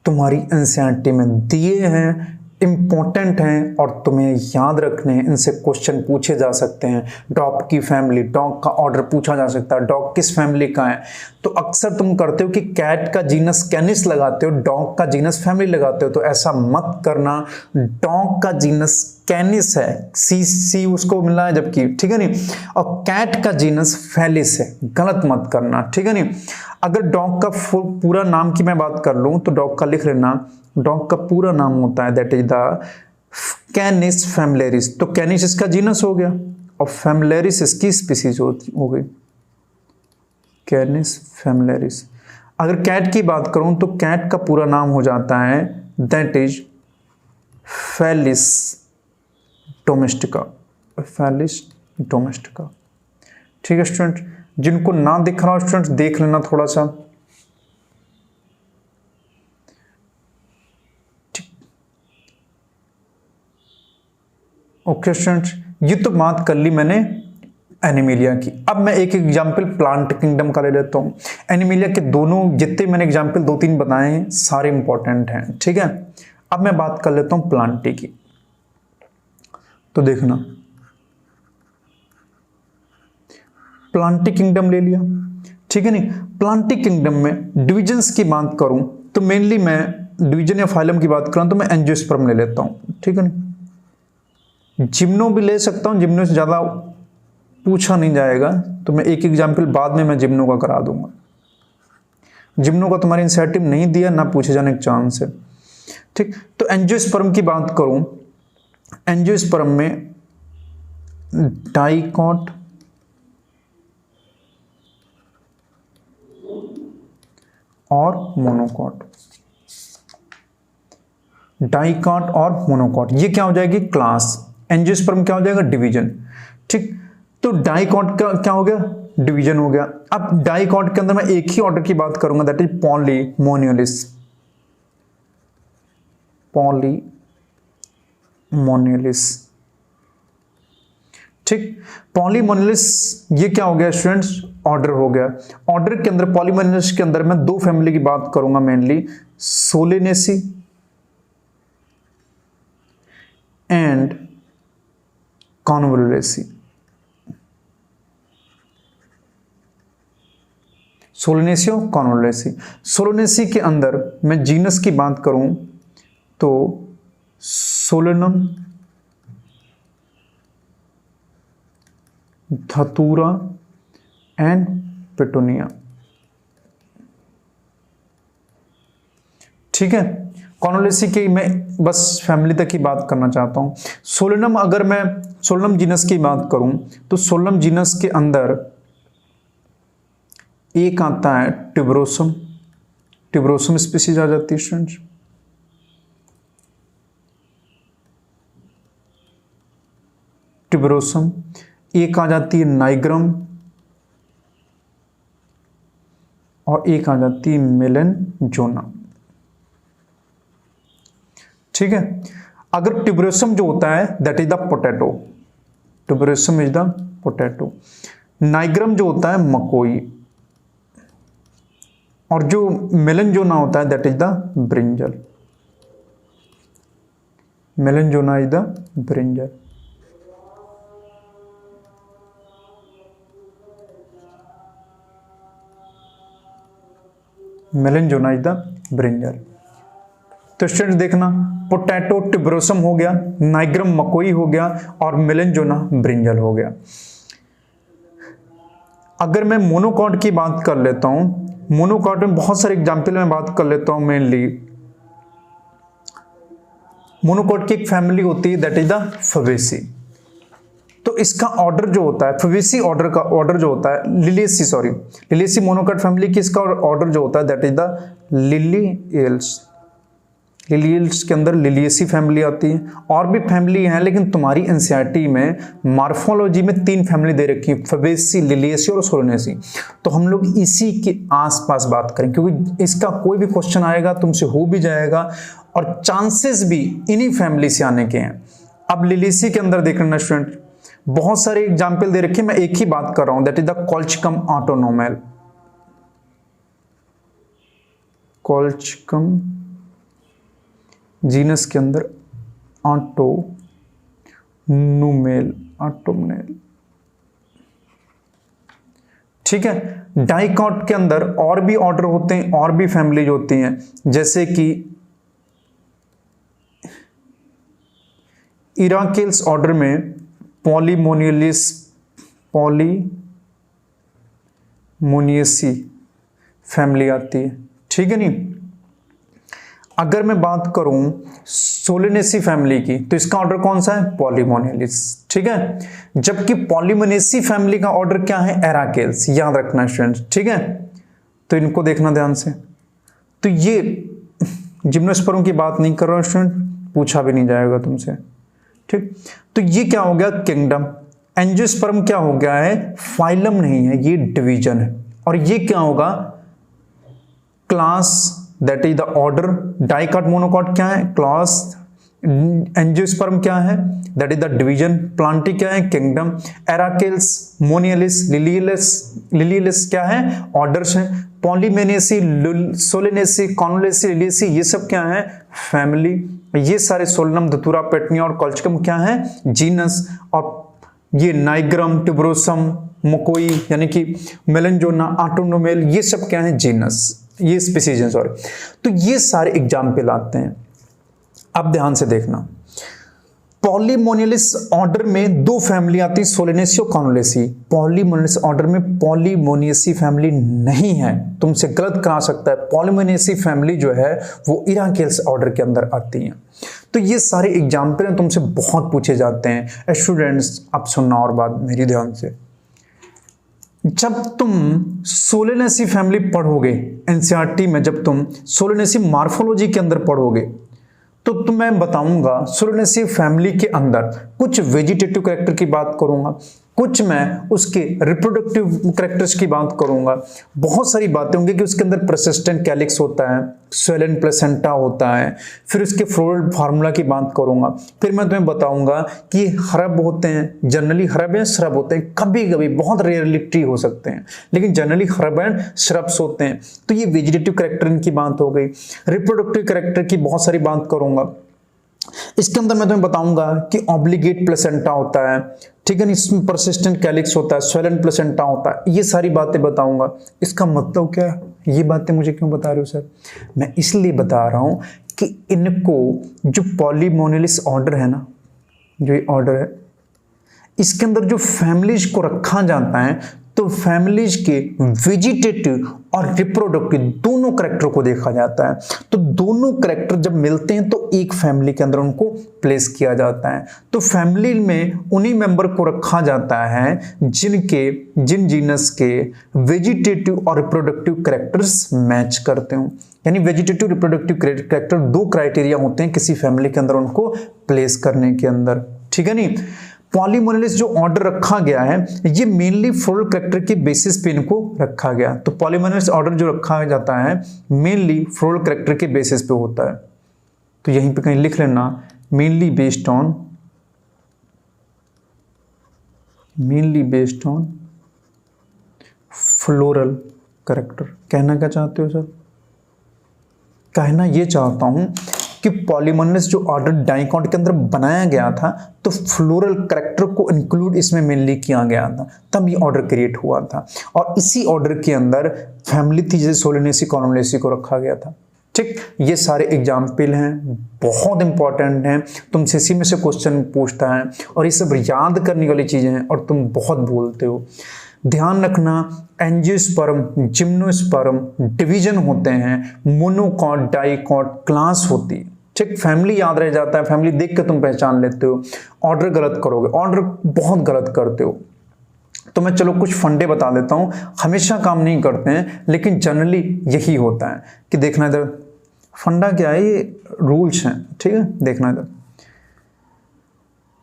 तुम्हारी एनसीईआरटी में दिए हैं, इंपॉर्टेंट हैं और तुम्हें याद रखने हैं। इनसे क्वेश्चन पूछे जा सकते हैं। डॉग की फैमिली, डॉग का ऑर्डर पूछा जा सकता है, डॉग किस फैमिली का है। तो अक्सर तुम करते हो कि कैट का जीनस कैनिस लगाते हो, डॉग का जीनस फैमिली लगाते हो, तो ऐसा मत करना। डॉग का जीनस कैनिस है, सी उसको मिला है जबकि, ठीक है नहीं, और कैट का जीनस फेलिस है, गलत मत करना, ठीक है नहीं। अगर डॉग का पूरा नाम की मैं बात कर लूं तो डॉग का लिख लेना, डॉग का पूरा नाम होता है दैट इज द कैनिस फैमिलियरिस। तो कैनिस इसका जीनस हो गया और फैमिलियरिस इसकी स्पीसीज हो गई, कैनिस फैमिलियरिस। अगर कैट की बात करूं तो कैट का पूरा नाम हो जाता है that is Felis domestica, Felis domestica. ठीक है स्टूडेंट, जिनको ना दिख रहा हो स्टूडेंट देख लेना थोड़ा सा। ओके स्टूडेंट, ये तो बात कर ली मैंने एनिमिलिया की। अब मैं एक एग्जाम्पल प्लांट किंगडम का ले लेता हूं। एनिमिलिया के दोनों जितने मैंने एग्जाम्पल 2-3 बताए हैं सारे इंपॉर्टेंट हैं, ठीक है। अब मैं बात कर लेता हूं प्लांटी की। तो देखना, प्लांटी किंगडम ले लिया, ठीक है नहीं। प्लांटी किंगडम में डिविजन्स की बात करूं तो मेनली मैं डिवीजन या फाइलम की बात करूं तो मैं एंजियोस्पर्म ले लेता हूं, ठीक है नहीं। जिम्नो भी ले सकता हूं, जिम्नो से ज्यादा पूछा नहीं जाएगा, तो मैं एक एग्जाम्पल बाद में मैं जिम्नो का करा दूंगा। जिम्नो का तुम्हारी इंसेटिव नहीं दिया, ना पूछे जाने का चांस है, ठीक। तो एंजियोस्पर्म की बात करूं, एंजियोस्पर्म में डाइकॉट और मोनोकॉट, डाइकॉट और मोनोकॉट, ये क्या हो जाएगी क्लास। एंजियोस्पर्म क्या हो जाएगा डिवीजन, ठीक। तो डाइकॉट का क्या हो गया डिवीजन हो गया। अब डाइकॉट के अंदर मैं एक ही ऑर्डर की बात करूंगा दैट इज पॉलीमोनियलिस, पॉलीमोनियलिस, ठीक। पॉलीमोनियलिस ये क्या हो गया स्टूडेंट्स ऑर्डर हो गया। ऑर्डर के अंदर पॉलीमोनियलिस के अंदर मैं दो फैमिली की बात करूंगा मेनली, सोलेनेसी एंड कॉन्वोलुलेसी। सोलेनेसी और कॉन्वोलुलेसी। सोलेनेसी के अंदर मैं जीनस की बात करूं तो सोलेनम, धतूरा एंड पेटोनिया, ठीक है। कॉन्वोलुलेसी की मैं बस फैमिली तक की बात करना चाहता हूं। सोलेनम, अगर मैं सोलेनम जीनस की बात करूं तो सोलेनम जीनस के अंदर एक आता है टिब्रोसम, टिब्रोसम स्पीसीज आ जाती है स्टूडेंट्स। टिब्रोसम, एक आ जाती है नाइग्रम और एक आ जाती है मेलेनजोना, ठीक है। अगर टिब्रोसम जो होता है that is the potato, tuberosum is the potato. Nigrum जो होता है मकोई, और जो मेलेनजोना होता है that is the brinjal, melongena is the brinjal. Melongena is the brinjal. तो स्टूडेंट देखना, पोटैटो टिब्रोसम हो गया, नाइग्रम मकोई हो गया और मेलेनजोना ब्रिंजल हो गया। अगर मैं मोनोकॉट की बात कर लेता हूं, मोनोकॉट में बहुत सारे एग्जाम्पल में बात कर लेता हूं। मेनली मोनोकॉट की एक फैमिली होती है दैट इज द फबेसी। तो इसका ऑर्डर जो होता है, फबेसी ऑर्डर का ऑर्डर जो होता है, Liliaceae, sorry Liliaceae monocot family की इसका ऑर्डर जो होता है दैट इज द लिलिएल्स, लिलियल्स के अंदर लिलियसी फैमिली आती है, और भी फैमिली हैं, लेकिन तुम्हारी एनसीईआरटी में मॉर्फोलॉजी में 3 फैमिली दे रखी है, फबेसी, लिलियसी और सोलेनेसी। तो हम लोग इसी के आसपास बात करें, क्योंकि इसका कोई भी क्वेश्चन आएगा तुमसे हो भी जाएगा और चांसेस भी इन्हीं फैमिली से आने के हैं। अब लिलियसी के अंदर देख लेना स्टूडेंट, बहुत सारे एग्जाम्पल दे रखे, मैं एक ही बात कर रहा हूं, दैट इज द कॉल्चकम ऑटोनोमल। कॉल्चकम जीनस के अंदर ऑटोनोमेल, ठीक है। डाइकॉट के अंदर और भी ऑर्डर होते हैं, और भी फैमिलीज होती हैं, जैसे कि इराकेल्स ऑर्डर में पॉलीमोनियसी फैमिली आती है, ठीक है नहीं। अगर मैं बात करूं सोलेनेसी फैमिली की, तो इसका ऑर्डर कौन सा है? पॉलीमोनियलिस, ठीक है। जबकि पॉलीमोनेसी फैमिली का ऑर्डर क्या है? एराकेल्स, याद रखना स्टूडेंट्स, ठीक है। तो इनको देखना ध्यान से। तो ये जिम्नोस्पर्म की बात नहीं कर रहा हूं स्टूडेंट, पूछा भी नहीं जाएगा तुमसे, ठीक। तो ये क्या हो गया? किंगडम। एंजियोस्पर्म क्या हो गया है? फाइलम नहीं है, ये डिवीजन है। और ये क्या होगा? Class, that is the order. Dicot monocot क्या है? क्लास। एंजियोस्पर्म क्या है? That is the division. Plantae क्या है? किंगडम। एराकेल्स, मोनियलिस, लिलियलिस क्या है? ऑर्डर्स हैं। पॉलीमेनेसी, सोलेनेसी, कॉनुलेसी, लिलियसी, ये सब क्या है? फैमिली। ये सारे सोलनम, धतूरा, पेटनिया और कॉल्चकम क्या है? जीनस। और ये नाइग्रम, ट्यूबरोसम, मकोई यानी कि मेलेंजोना, ऑटोनोमेल, ये सब क्या है? जीनस, ये स्पीसीज हैं, सॉरी। तो ये सारे एग्जाम्पल आते हैं। अब ध्यान से देखना, पॉलीमोनियलिस ऑर्डर में 2 फैमिली आती है, सोलेनेसी और कॉनुलेसी। पॉलीमोनियलिस ऑर्डर में पॉलीमोनियसी फैमिली नहीं है, तुमसे गलत करा सकता है। पॉलीमोनियसी फैमिली जो है वो इराकेल्स ऑर्डर के अंदर आती है। तो ये सारे एग्जाम्पल हैं, तुमसे बहुत पूछे जाते हैं। स्टूडेंट्स अब सुनना और बात मेरी ध्यान से, जब तुम सोलेनेसी फैमिली पढ़ोगे एनसीईआरटी में, जब तुम सोलेनेसी मॉर्फोलॉजी के अंदर पढ़ोगे, तो मैं बताऊंगा सोलेनेसी फैमिली के अंदर कुछ वेजिटेटिव कैरेक्टर की बात करूंगा, कुछ मैं उसके रिप्रोडक्टिव कैरेक्टर्स की बात करूंगा। बहुत सारी बातें होंगी कि उसके अंदर परसिस्टेंट कैलिक्स होता है, स्वेलन प्लेसेंटा होता है, फिर उसके फ्लोरल फार्मूला की बात करूंगा। फिर मैं तुम्हें बताऊंगा कि हरब होते हैं, जनरली हरब एंड श्रब होते हैं, कभी कभी बहुत रेयरली ट्री हो सकते हैं, लेकिन जनरली हरब एंड श्रब्स होते हैं। तो ये वेजिटेटिव कैरेक्टर इनकी बात हो गई। रिप्रोडक्टिव कैरेक्टर की बहुत सारी बात करूंगा। इसके अंदर मैं तुम्हें बताऊंगा कि ऑब्लिगेट प्लेसेंटा होता है, ठीक है, इसमें परसिस्टेंट कैलिक्स होता है, स्वेलन प्लेसेंटा होता है, ये सारी बातें बताऊंगा। इसका मतलब क्या है? ये बातें मुझे क्यों बता रहे हो सर? मैं इसलिए बता रहा हूं कि इनको जो पॉलीमोनियलिस ऑर्डर है ना, जो ये ऑर्डर है, इसके अंदर जो फैमिलीज को रखा जाता है, तो फैमिलीज के वेजिटेटिव और रिप्रोडक्टिव दोनों कैरेक्टर को देखा जाता है। तो दोनों कैरेक्टर जब मिलते हैं तो एक फैमिली के अंदर उनको प्लेस किया जाता है। तो फैमिली में उन्हीं मेंबर को रखा जाता है जिन जीनस के वेजिटेटिव और रिप्रोडक्टिव कैरेक्टर्स मैच करते हो। यानी वेजिटेटिव रिप्रोडक्टिव कैरेक्टर 2 क्राइटेरिया होते हैं किसी फैमिली के अंदर उनको प्लेस करने के अंदर, ठीक है नहीं। पॉलीमोनियलिस जो ऑर्डर रखा गया है, ये मेनली फ्लोरल कैरेक्टर के बेसिस पे इनको रखा गया। तो पॉलीमोनियलिस ऑर्डर जो रखा जाता है मेनली फ्लोरल कैरेक्टर के बेसिस पे होता है। तो यहीं पे कहीं लिख लेना, mainly based on floral character. कहना क्या चाहते हो सर? कहना ये चाहता हूं कि पॉलीमोनियलिस जो ऑर्डर डाइकॉट के अंदर बनाया गया था, तो फ्लोरल कैरेक्टर को इंक्लूड इसमें मेनली किया गया था, तब ये ऑर्डर क्रिएट हुआ था। और इसी ऑर्डर के अंदर फैमिली थी जैसे सोलेनेसी, कॉनुलेसी को रखा गया था, ठीक। ये सारे एग्जाम्पल हैं, बहुत इंपॉर्टेंट हैं, तुमसे इसी में से क्वेश्चन पूछता है और ये सब याद करने वाली चीजें हैं और तुम बहुत बोलते हो। ध्यान रखना, एंजियोस्पर्म, जिम्नोस्पर्म डिवीजन होते हैं, मोनोकॉट, डाइकॉट क्लास होती है, ठीक। फैमिली याद रह जाता है, फैमिली देख के तुम पहचान लेते हो। ऑर्डर गलत करोगे, ऑर्डर बहुत गलत करते हो। तो मैं चलो कुछ फंडे बता देता हूं, हमेशा काम नहीं करते हैं लेकिन जनरली यही होता है कि देखना इधर, फंडा क्या है, ये रूल्स हैं, ठीक है, देखना इधर।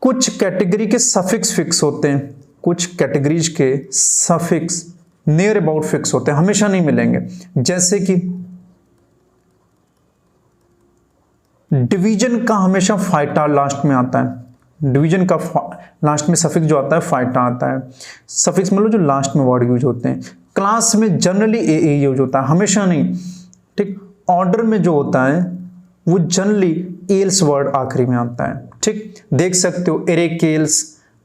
कुछ कैटेगरी के सफिक्स फिक्स होते हैं, कुछ कैटेगरीज के सफिक्स नियर अबाउट फिक्स होते हैं, हमेशा नहीं मिलेंगे। जैसे कि डिवीजन का हमेशा फाइटा लास्ट में आता है, डिवीजन का लास्ट में सफिक्स जो आता है फाइटा आता है। सफिक्स मतलब जो लास्ट में वर्ड यूज होते हैं। क्लास में जनरली ए यूज होता है, हमेशा नहीं, ठीक। ऑर्डर में जो होता है वो जनरली एल्स वर्ड आखिरी में आता है, ठीक। देख सकते हो एरेकेल्स,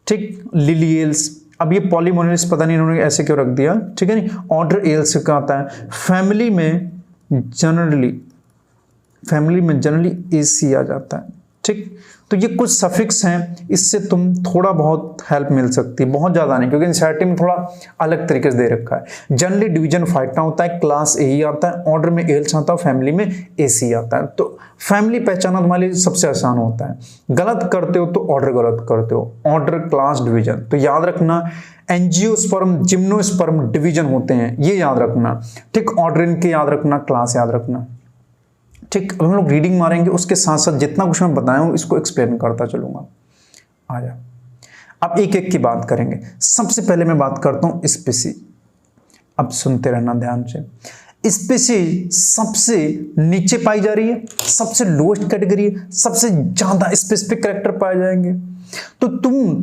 ठीक, लिलियल्स। अब ये पॉलीमोनियल्स पता नहीं इन्होंने ऐसे क्यों रख दिया, ठीक है नहीं। ऑर्डर एल्स का आता है। फैमिली में जनरली एसी आ जाता है, ठीक। तो ये कुछ सफिक्स हैं, इससे तुम थोड़ा बहुत हेल्प मिल सकती है, बहुत ज़्यादा नहीं, क्योंकि एनसीईआरटी में थोड़ा अलग तरीके से दे रखा है। जनरली डिवीजन फाइटा होता है, क्लास ए ही आता है, ऑर्डर में एल्स आता है, फैमिली में एसी आता है। तो फैमिली पहचाना तुम्हारे लिए सबसे आसान होता है। गलत करते हो तो ऑर्डर गलत करते हो, ऑर्डर क्लास डिवीजन। तो याद रखना एंजियोस्पर्म जिम्नोस्पर्म डिवीजन होते हैं, ये याद रखना, ठीक। ऑर्डर इनके याद रखना, क्लास याद रखना, ठीक। अब हम लोग रीडिंग मारेंगे, उसके साथ साथ जितना कुछ मैं बताया हूं इसको एक्सप्लेन करता चलूंगा। आ जा, अब एक एक की बात करेंगे। सबसे पहले मैं बात करता हूं स्पीसीज। अब सुनते रहना ध्यान से। स्पीसीज सबसे नीचे पाई जा रही है, सबसे लोएस्ट कैटेगरी है, सबसे ज्यादा स्पेसिफिक कैरेक्टर पाए जाएंगे। तो तुम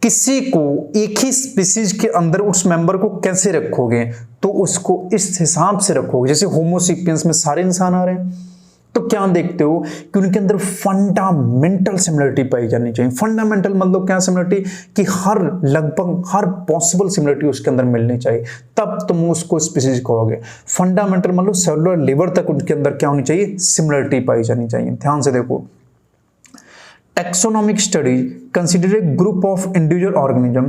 किसी को एक ही स्पीसीज के अंदर उस मेंबर को कैसे रखोगे, तो उसको इस हिसाब से रखोगे। जैसे होमोसेपियंस में सारे इंसान आ रहे हैं, तो क्या देखते हो कि उनके अंदर फंडामेंटल सिमिलरिटी पाई जानी चाहिए। फंडामेंटल मतलब क्या सिमिलरिटी, कि लगभग हर पॉसिबल सिमिलरिटी उसके अंदर मिलनी चाहिए, तब तुम उसको स्पीसीज कहोगे। फंडामेंटल मतलब सेलुलर लेवल तक उनके अंदर क्या होनी चाहिए, सिमिलरिटी पाई जानी चाहिए। ध्यान से देखो, taxonomic study consider a group of individual organism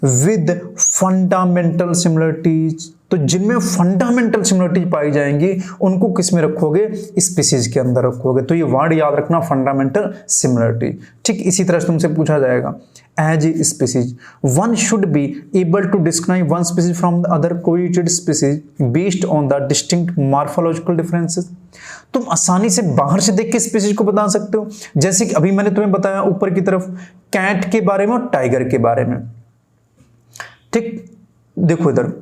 with fundamental similarities. तो जिनमें फंडामेंटल सिमिलरिटी पाई जाएंगी उनको किस में रखोगे, स्पीसीज के अंदर रखोगे। तो ये वर्ड याद रखना, फंडामेंटल सिमिलरिटी, ठीक। इसी तरह से तुमसे पूछा जाएगा as a species one should be able to describe one species from the other correlated species based on the distinct morphological differences. तुम आसानी से बाहर से देख के स्पीसीज को बता सकते हो। जैसे कि अभी मैंने तुम्हें बताया ऊपर की तरफ कैट के बारे में और टाइगर के बारे में, ठीक। देखो इधर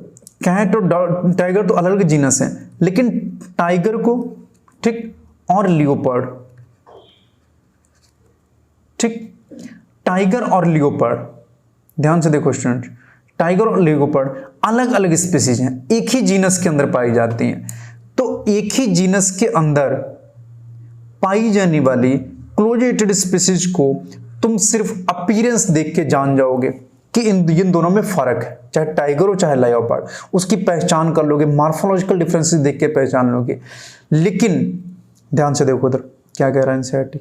कैट और टाइगर तो अलग अलग जीनस हैं, लेकिन टाइगर को, ठीक, और लियोपर्ड, ठीक, टाइगर और लियोपर्ड, ध्यान से देखो स्टूडेंट, टाइगर और लियोपर्ड अलग अलग स्पीसीज हैं, एक ही जीनस के अंदर पाई जाती हैं। तो एक ही जीनस के अंदर पाई जाने वाली क्लोजेटेड स्पीसीज को तुम सिर्फ अपीयरेंस देख के जान जाओगे कि इन दोनों में फर्क है, चाहे टाइगर हो चाहे लियोपार्ड, उसकी पहचान कर लोगे, मॉर्फोलॉजिकल डिफरेंसेस देख के पहचान लोगे। लेकिन ध्यान से देखो उधर क्या कह रहा है एनसीईआरटी,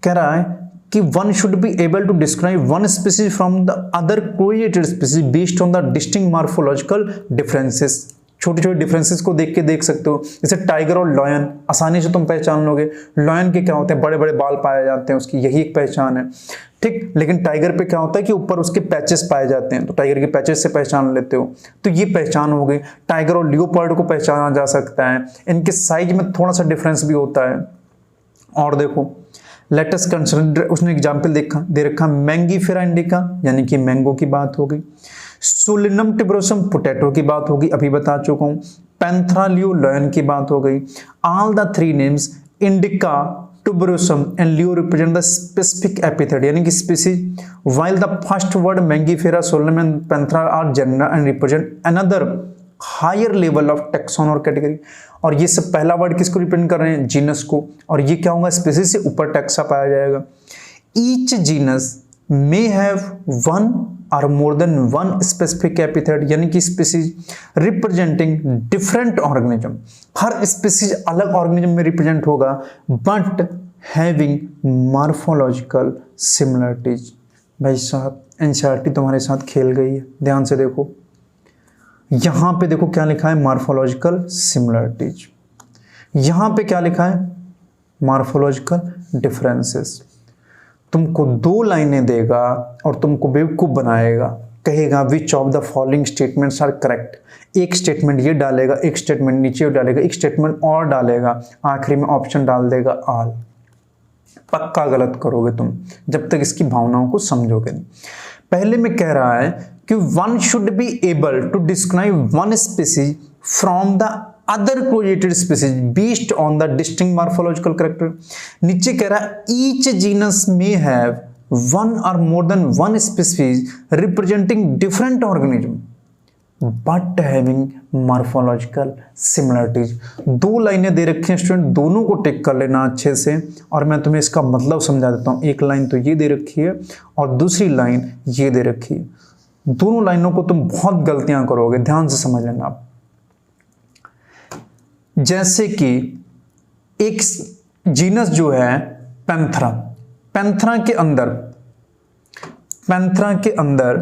कह रहा है कि one should be able to describe one species from the other correlated species based on the distinct morphological differences. छोटे छोटे डिफरेंसेस को देख के देख सकते हो। जैसे टाइगर और लॉयन आसानी से तुम पहचान लोगे। लॉयन के क्या होते हैं, बड़े बड़े बाल पाए जाते हैं, उसकी यही एक पहचान है, ठीक। लेकिन टाइगर पे क्या होता है कि ऊपर उसके पैचेस पाए जाते हैं, तो टाइगर के पैचेस से पहचान लेते हो। तो ये पहचान हो गई। टाइगर और लियोपार्ड को पहचाना जा सकता है, इनके साइज में थोड़ा सा डिफरेंस भी होता है। और देखो लेटस कंसिडर, उसने एग्जाम्पल दे रखा मैंगीफेरा इंडिका, यानी कि मैंगो की बात हो गई। सोलिनम टिब्रोसम पोटैटो की बात होगी, अभी बता चुका हूं। पैंथरा लियो लॉयन की बात हो गई। All the three names indica, tuberosum and leo represent the specific epithet यानी कि species, while the first word Mangifera, Solanum and Panthera are genera and represent another higher level of taxon और category। और ये सब पहला word किसको represent कर रहे हैं, जीनस को, और ये क्या होगा, स्पीसीज से ऊपर टैक्सा पाया जाएगा। Each genus may have one or more than one specific epithet यानी कि स्पीसीज रिप्रेजेंटिंग डिफरेंट ऑर्गेनिज्म, हर स्पीसीज अलग ऑर्गेनिज्म में रिप्रेजेंट होगा, बट हैविंग मॉर्फोलॉजिकल सिमिलरिटीज। भाई साहब एनसीईआरटी तुम्हारे साथ खेल गई है, ध्यान से देखो। यहां पे देखो क्या लिखा है, मॉर्फोलॉजिकल सिमिलरिटीज। यहां पे क्या लिखा है, मॉर्फोलॉजिकल डिफरेंसेस। तुमको 2 लाइनें देगा और तुमको बेवकूफ बनाएगा, कहेगा which of the following statements are correct, एक स्टेटमेंट ये डालेगा, एक स्टेटमेंट नीचे डालेगा, एक स्टेटमेंट और डालेगा, आखिरी में ऑप्शन डाल देगा ऑल। पक्का गलत करोगे तुम जब तक इसकी भावनाओं को समझोगे नहीं। पहले में कह रहा है कि one should be able to describe one species from the other correlated species based on the distinct morphological character. नीचे कह रहा है each genus may have one और more than one species representing different organism but having morphological similarities. दो लाइनें दे रखी हैं student, दोनों को टिक कर लेना अच्छे से और मैं तुम्हें इसका मतलब समझा देता हूं। एक लाइन तो ये दे रखी है और दूसरी लाइन ये दे रखी है। दोनों लाइनों को तुम बहुत गलतियां करोगे, ध्यान से समझ लेना आप। जैसे कि एक जीनस जो है पैंथरा, पैंथरा के अंदर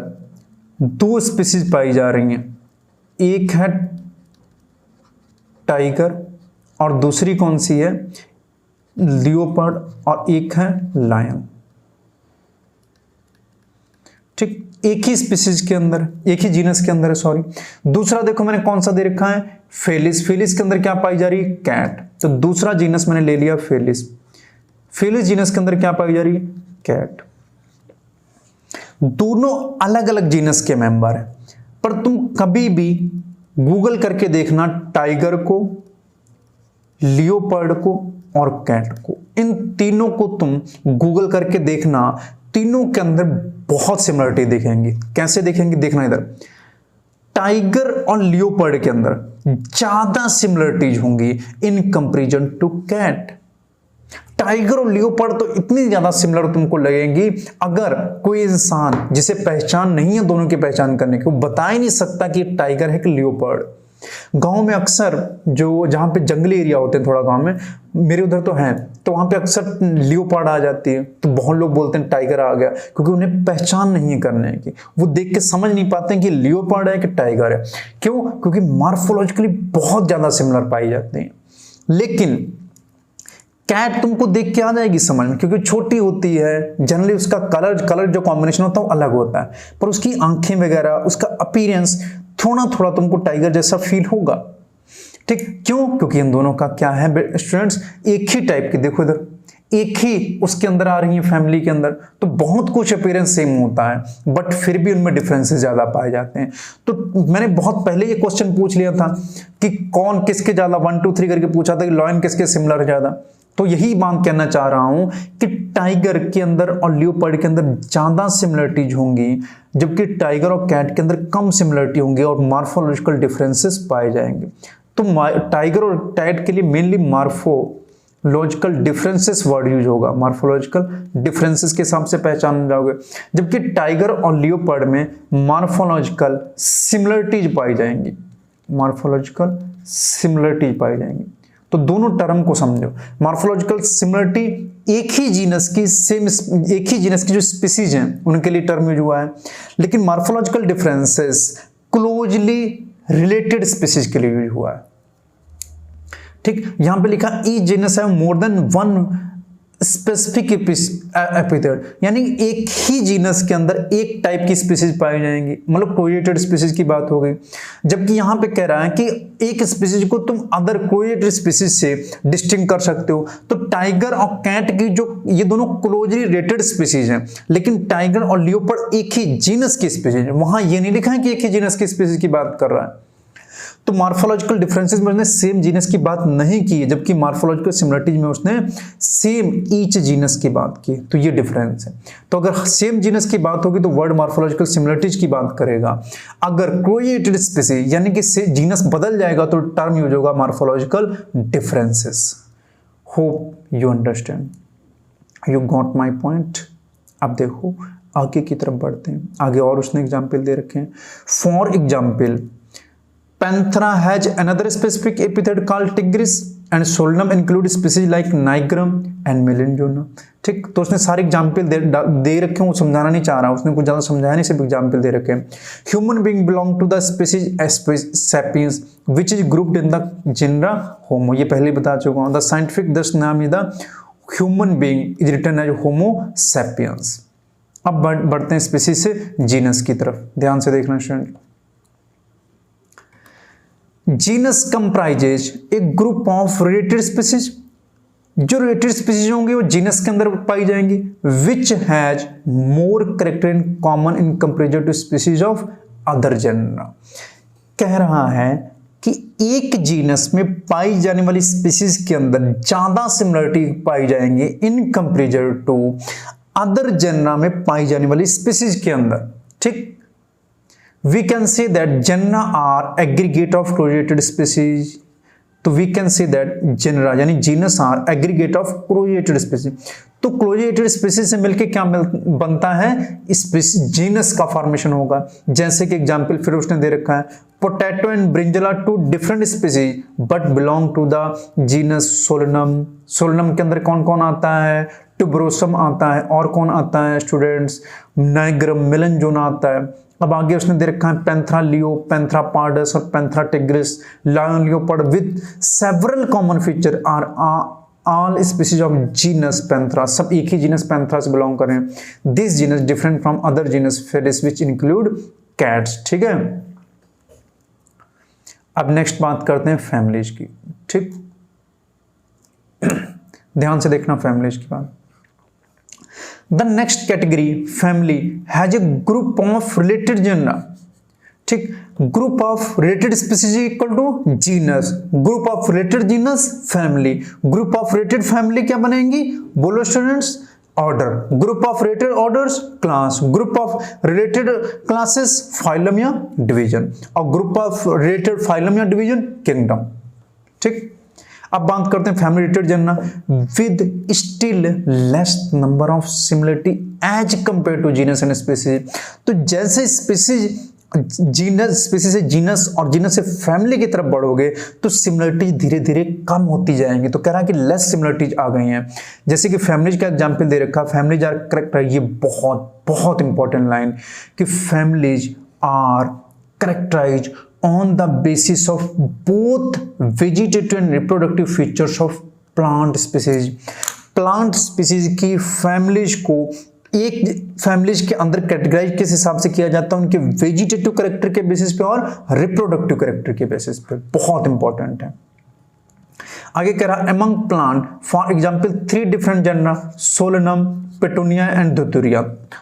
दो स्पीसीज पाई जा रही हैं, एक है टाइगर और दूसरी कौन सी है, लियोपार्ड, और एक है लायन। ठीक, एक ही स्पीसीज के अंदर, एक ही जीनस के अंदर है, सॉरी। दूसरा देखो मैंने कौन सा दे रखा है, फेलिस। फेलिस के अंदर क्या पाई जा रही है, कैट। तो दूसरा जीनस मैंने ले लिया फेलिस। फेलिस जीनस के अंदर क्या पाई जा रही है, कैट। दोनों अलग अलग जीनस के मेंबर हैं, पर तुम कभी भी गूगल करके देखना टाइगर को, लियोपर्ड को और कैट को, इन तीनों को तुम गूगल करके देखना, तीनों के अंदर बहुत सिमिलरिटी दिखेंगी। कैसे दिखेंगी, देखना इधर। टाइगर और लियोपर्ड के अंदर ज्यादा सिमिलरिटीज होंगी in comparison to cat. Tiger और लियोपर्ड तो इतनी ज्यादा सिमिलर तुमको लगेंगी, अगर कोई इंसान जिसे पहचान नहीं है दोनों की पहचान करने की, वो बता ही नहीं सकता कि टाइगर है कि लियोपर्ड। गांव में अक्सर जो जहां पे जंगली एरिया होते हैं, थोड़ा गांव में, मेरे उधर तो हैं, तो वहां पे अक्सर लियोपार्ड आ जाती है, तो बहुत लोग बोलते हैं टाइगर आ गया, क्योंकि उन्हें पहचान नहीं है करने की। वो देख के समझ नहीं पाते हैं कि लियोपार्ड है कि टाइगर है। क्यों? क्योंकि मॉर्फोलॉजिकली बहुत ज्यादा सिमिलर पाई जाती है। लेकिन कैट तुमको देख के आ जाएगी समझ में, क्योंकि छोटी होती है, जनरली उसका कलर जो कॉम्बिनेशन होता है वो अलग होता है, पर उसकी आंखें वगैरह, उसका अपीयरेंस थोड़ा थोड़ा तुमको टाइगर जैसा फील होगा। ठीक, क्यों? क्योंकि इन दोनों का क्या है स्टूडेंट्स, एक ही टाइप के, देखो इधर, एक ही उसके अंदर आ रही है फैमिली के अंदर, तो बहुत कुछ अपीयरेंस सेम होता है, बट फिर भी उनमें डिफरेंसेस ज्यादा पाए जाते हैं। तो मैंने बहुत पहले ये क्वेश्चन पूछ लिया था कि कौन किसके ज्यादा, 1 2 3 करके पूछा था कि लॉयन किसके सिमिलर ज्यादा। तो यही बात कहना चाह रहा हूं कि टाइगर के अंदर और लियोपर्ड के अंदर ज्यादा सिमिलरिटीज होंगी, जबकि टाइगर और कैट के अंदर कम सिमिलरिटी होंगी और मॉर्फोलॉजिकल डिफरेंसेस पाए जाएंगे। तो टाइगर और कैट के लिए mainly morphological differences word use होगा, मॉर्फोलॉजिकल डिफरेंसेस के हिसाब से पहचान जाओगे, जबकि टाइगर और लियोपर्ड में मॉर्फोलॉजिकल सिमिलरिटीज पाई जाएंगी, मॉर्फोलॉजिकल सिमिलरिटीज पाई जाएंगी। तो दोनों टर्म को समझो। मॉर्फोलॉजिकल सिमिलरिटी एक ही जीनस की जो स्पीसीज हैं उनके लिए टर्म यूज हुआ है, लेकिन morphological differences closely related species के लिए यूज हुआ है। ठीक, यहां पे लिखा ईच जीनस है मोर देन वन स्पेसिफिक एपिथेट, यानी एक ही जीनस के अंदर एक टाइप की स्पीसीज पाई जाएंगी, मतलब कोरिलेटेड स्पीसीज की बात हो गई। जबकि यहां पे कह रहा है कि एक स्पीसीज को तुम अदर कोरिलेटेड स्पीसीज से डिस्टिंग कर सकते हो। तो टाइगर और कैट की जो ये दोनों क्लोजली रिलेटेड स्पीसीज हैं, लेकिन टाइगर और लियोपर्ड एक ही जीनस की स्पीसीज है, वहां ये नहीं लिखा है कि एक ही जीनस की स्पीसीज की बात कर रहा है। तो मॉर्फोलॉजिकल डिफरेंसेस में उसने सेम जीनस की बात नहीं की है, जबकि मॉर्फोलॉजिकल सिमिलरिटीज में उसने सेम ईच जीनस की बात की। तो ये डिफरेंस है। तो अगर सेम जीनस की बात होगी तो वर्ड मॉर्फोलॉजिकल सिमिलरिटीज की बात करेगा। अगर कोरिलेटेड स्पीसीज यानी कि जीनस बदल जाएगा तो टर्म यूज होगा morphological differences. Hope you understand, you got my point. अब देखो आगे की तरफ बढ़ते हैं। आगे और उसने एग्जाम्पल दे रखे हैं। For example, Panthera has another specific epithet called tigris and solanum include species like nigrum and melanogaster। ठीक, तो उसने सारे एग्जाम्पल दे रखे हैं, वो समझाना नहीं चाह रहा, उसने कुछ ज़्यादा समझाया नहीं, सिर्फ एग्जाम्पल दे रखे हैं। Human being belong to the species sapiens which is grouped in the genera homo. ये पहले बता चुका हूँ। द साइंटिफिक दस नाम is the human being is written as homo sapiens. अब बढ़ते हैं स्पीसीज से जीनस की तरफ, ध्यान से देखना student. Genus comprises a group of related species, जो रिलेटेड स्पीसीज होंगे वो जीनस के अंदर पाई जाएंगी, which has more character in common in comparison to species of other genera. कह रहा है कि एक जीनस में पाई जाने वाली स्पीसीज के अंदर ज्यादा सिमिलरिटी पाई जाएंगी in comparison to other genera में पाई जाने वाली स्पीसीज के अंदर, ठीक। We can say that genera are aggregate of closeted species, तो we can say that genera यानी genus are aggregate of closeted species. तो क्लोजेटेड स्पीसीज से मिलके क्या बनता है, जीनस का फॉर्मेशन होगा। जैसे कि एग्जांपल फिर उसने दे रखा है, potato and brinjal are two different species but belong to the genus Solanum. Solanum के अंदर कौन कौन आता है, ट्यूबरोसम आता है, और कौन आता है स्टूडेंट्स, नाइग्रम मेलनजोन आता है। अब आगे उसने दे रखा है पैंथरा लियो, पैंथरा पार्डस और Panthera tigris, lion leopard with several common feature are all species of genus Panthera, सब एक ही जीनस पैंथरा से बिलोंग कर रहे हैं। This genus different from other genus Felis which include cats, ठीक है। अब नेक्स्ट बात करते हैं फैमिलीज की, ठीक। ध्यान से देखना फैमिलीज की बात। The next category family has a group of related genera, ठीक। group of related species equal to genus, group of related genus family, group of related family क्या बनेंगी, बोलो students, order, group of related orders class, group of related classes phylum या division, और group of related phylum या division kingdom, ठीक। अब बात करते हैं family related genera with still less number of similarity as compare to genus and species. तो जैसे स्पीसीज जीनस, स्पीसीज से जीनस और जीनस से फैमिली की तरफ बढ़ोगे तो सिमिलरिटी धीरे धीरे कम होती जाएंगी। तो कह रहा है कि लेस सिमिलरिटीज आ गई हैं। जैसे कि फैमिलीज का एग्जांपल दे रखा, फैमिलीज आर करेक्टर, ये बहुत बहुत इंपॉर्टेंट लाइन कि families are characterise on the basis of both vegetative and reproductive features of plant species। Plant species की फैमिलीज को एक फैमिलीज के अंदर कैटेगराइज किस हिसाब से किया जाता है, उनके वेजिटेटिव कैरेक्टर के बेसिस पे और रिप्रोडक्टिव कैरेक्टर के बेसिस पे, बहुत इंपॉर्टेंट है। आगे कह रहा among plant for example 3 different genera Solanum, Petunia and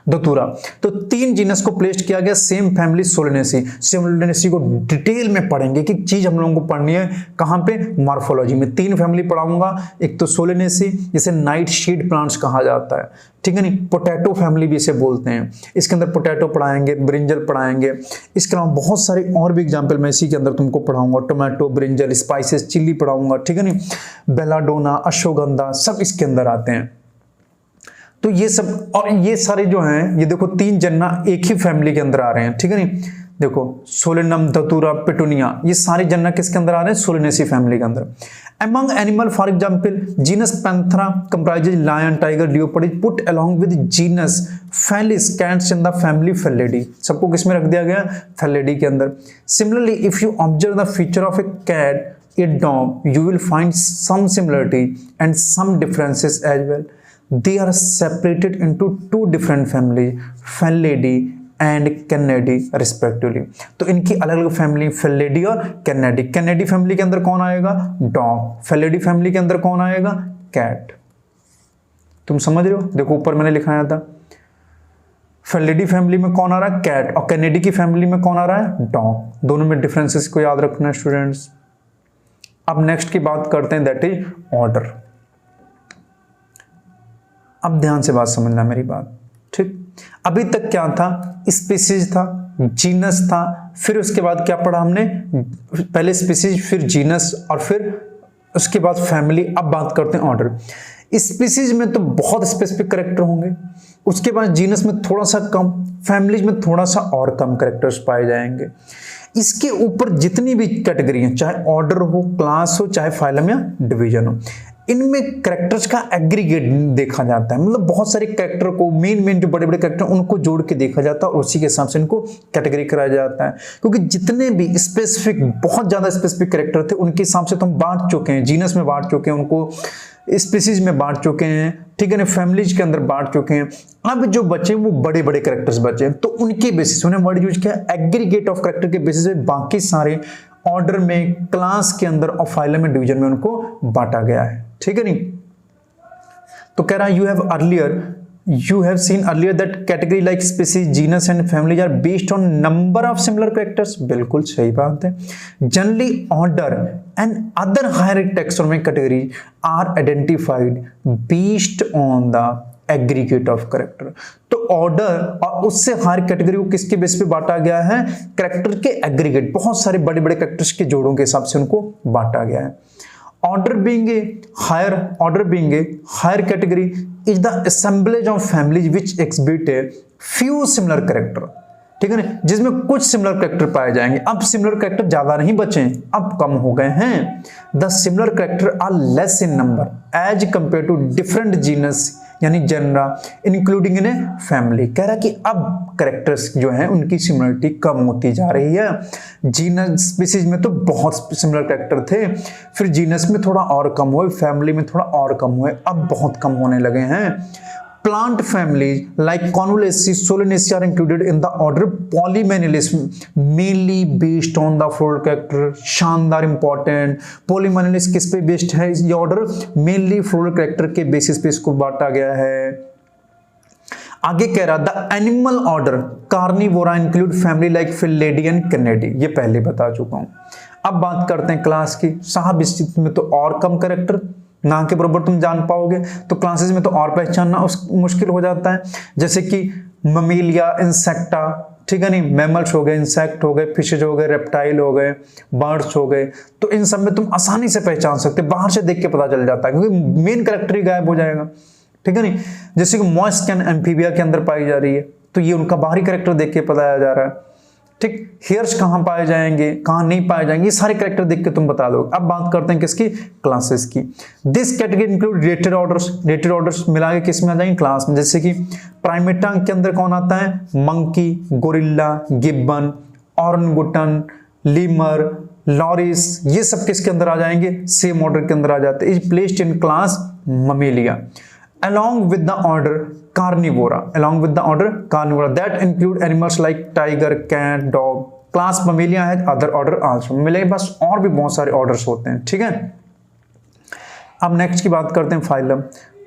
Datura. तो 3 जीनस को प्लेस किया गया सेम फैमिली सोलेनेसी। सोलेनेसी को डिटेल में पढ़ेंगे कि चीज हम लोगों को पढ़नी है कहां पे, मॉर्फोलॉजी में। 3 फैमिली पढ़ाऊंगा, एक तो सोलेनेसी जिसे नाइट शीड प्लांट्स कहा जाता है, ठीक है नहीं, पोटैटो फैमिली भी इसे बोलते हैं। इसके अंदर पोटैटो पढ़ाएंगे, ब्रिंजल पढ़ाएंगे, इसके अलावा बहुत सारे और भी एग्जाम्पल मैं इसी के अंदर तुमको पढ़ाऊंगा, टोमेटो, ब्रिंजल, स्पाइसेस, चिल्ली पढ़ाऊंगा, ठीक है नहीं, बेलाडोना, अश्वगंधा, सब इसके अंदर आते हैं। तो ये सब और ये सारे जो हैं, ये देखो 3 जेनरा एक ही फैमिली के अंदर आ रहे हैं, ठीक है नहीं। देखो सोलेनम, धतूरा, पेटूनिया, ये सारे जेनरा किसके अंदर आ रहे हैं, सोलेनेसी फैमिली के अंदर। Among animal, for example, genus Panthera comprises lion, tiger, leopard is put along with genus Felis, cats in the family Felidae। सबको किसमें रख दिया गया, Felidae के अंदर। Similarly, if you observe the feature of a cat, a dog, you will find some similarity and some differences as well। They are separated into 2 different families, Felidae and Kennedy respectively. तो इनकी अलग अलग family, Felidae और Kennedy. Kennedy family के अंदर कौन आएगा, dog. Felidae family के अंदर कौन आएगा, कैट। तुम समझ रहे हो, देखो ऊपर मैंने लिखाया था, फेलिडी फैमिली में कौन आ रहा है, कैट, और कैनेडी की फैमिली में कौन आ रहा है, डॉग। दोनों में डिफरेंसेस को याद रखना स्टूडेंट्स। अब नेक्स्ट की बात करते हैं, दैट इज ऑर्डर। अब ध्यान से बात समझना मेरी बात, ठीक। अभी तक क्या था, स्पीसीज था, जीनस था, फिर उसके बाद क्या पढ़ा हमने, पहले स्पीसीज, फिर जीनस, और फिर उसके बाद फैमिली। अब बात करते हैं ऑर्डर। स्पीसीज में तो बहुत स्पेसिफिक कैरेक्टर होंगे, उसके बाद जीनस में थोड़ा सा कम, फैमिलीज में थोड़ा सा और कम कैरेक्टर्स पाए जाएंगे। इसके ऊपर जितनी भी कैटेगरी है, चाहे ऑर्डर हो, क्लास हो, चाहे फाइलम या डिवीजन हो, इनमें कैरेक्टर्स का एग्रीगेट देखा जाता है। मतलब बहुत सारे कैरेक्टर को, मेन जो बड़े बड़े कैरेक्टर उनको जोड़ के देखा जाता है और उसी के हिसाब से इनको कैटेगरी कराया जाता है। क्योंकि जितने भी स्पेसिफिक, बहुत ज्यादा स्पेसिफिक कैरेक्टर थे उनके हिसाब से तो हम बांट चुके हैं, जीनस में बांट चुके हैं उनको, स्पीसीज में बांट चुके हैं, ठीक है ना, फैमिलीज के अंदर बांट चुके हैं। अब जो बचे वो बड़े बड़े कैरेक्टर्स बचे हैं, तो उनके बेसिस उन्हें वर्ड यूज किया एग्रीगेट ऑफ कैरेक्टर के बेसिस पे बाकी सारे ऑर्डर में, क्लास के अंदर और फाइलम में, डिवीजन में उनको बांटा गया है, ठीक है नहीं। तो कह रहा है you have seen earlier that category like species, genus and family are based on number of similar characters। बिल्कुल सही बात है। Generally order and other higher taxonomic categories are identified based on the aggregate of character। तो order और उससे higher category को किसके base पे बांटा गया है? कैरेक्टर के एग्रीगेट, बहुत सारे बड़े बड़े कैरेक्टर्स के जोड़ों के हिसाब से उनको बांटा गया है। Order being a higher category is the assemblage of families which exhibit a few similar character, ठीक है ना, जिसमें कुछ सिमिलर कैरेक्टर पाए जाएंगे। अब सिमिलर कैरेक्टर ज्यादा नहीं बचे, अब कम हो गए हैं। The similar character are less in number as compare to different genus, यानी genera including in a family. कह रहा कि अब कैरेक्टर्स जो हैं उनकी सिमिलरिटी कम होती जा रही है। जीनस स्पीसीज में तो बहुत सिमिलर कैरेक्टर थे, फिर जीनस में थोड़ा और कम हुए, फैमिली में थोड़ा और कम हुए, अब बहुत कम होने लगे हैं। Plant families like Convolvulaceae, Solanaceae are included in the order Polymenylus, mainly based on the floral character। शानदार इंपॉर्टेंट। Polymenylus किस पे बेस्ड है ये ऑर्डर? मेनली फ्लोरल कैरेक्टर के बेसिस पे इसको बांटा गया है। आगे कह रहा the animal order carnivora include family like felidae and canidae, ये पहले बता चुका हूं। अब बात करते हैं क्लास की। साहब इस में तो और कम कैरेक्टर ना के बराबर तुम जान पाओगे, तो क्लासेस में तो और पहचानना मुश्किल हो जाता है। जैसे कि ममीलिया, इंसेक्टा, ठीक है नहीं, मैमल्स हो गए, इंसेक्ट हो गए, फिशेज हो गए, रेप्टाइल हो गए, बर्ड्स हो गए, तो इन सब में तुम आसानी से पहचान सकते, बाहर से देख के पता चल जाता है, क्योंकि मेन कैरेक्टर ही गायब हो जाएगा, ठीक है नहीं। जैसे कि मॉइस्कन एम्फीबिया के अंदर पाई जा रही है, तो ये उनका बाहरी कैरेक्टर देख के बताया जा रहा है, ठीक। हेयर्स कहाँ पाए जाएंगे, कहाँ नहीं पाए जाएंगे, ये सारे कैरेक्टर देख के तुम बता दो। अब बात करते हैं किसकी? क्लासेस की। This category include related orders, related orders मिला के किस में आ जाएंगे? क्लास में। जैसे कि प्राइमेटा के अंदर कौन आता है? Monkey, gorilla, gibbon, orangutan, lemur, loris, ये सब किसके अंदर आ जाएंगे? सेम ऑर्डर के अंदर आ जाते हैं। Is placed in class Mammalia along with the order carnivora, that include animals like tiger, cat, dog। Class Mammalia है, अदर ऑर्डर आल्सो मिले, बस और भी बहुत सारे ऑर्डर्स होते हैं, ठीक है। अब नेक्स्ट की बात करते हैं फाइलम।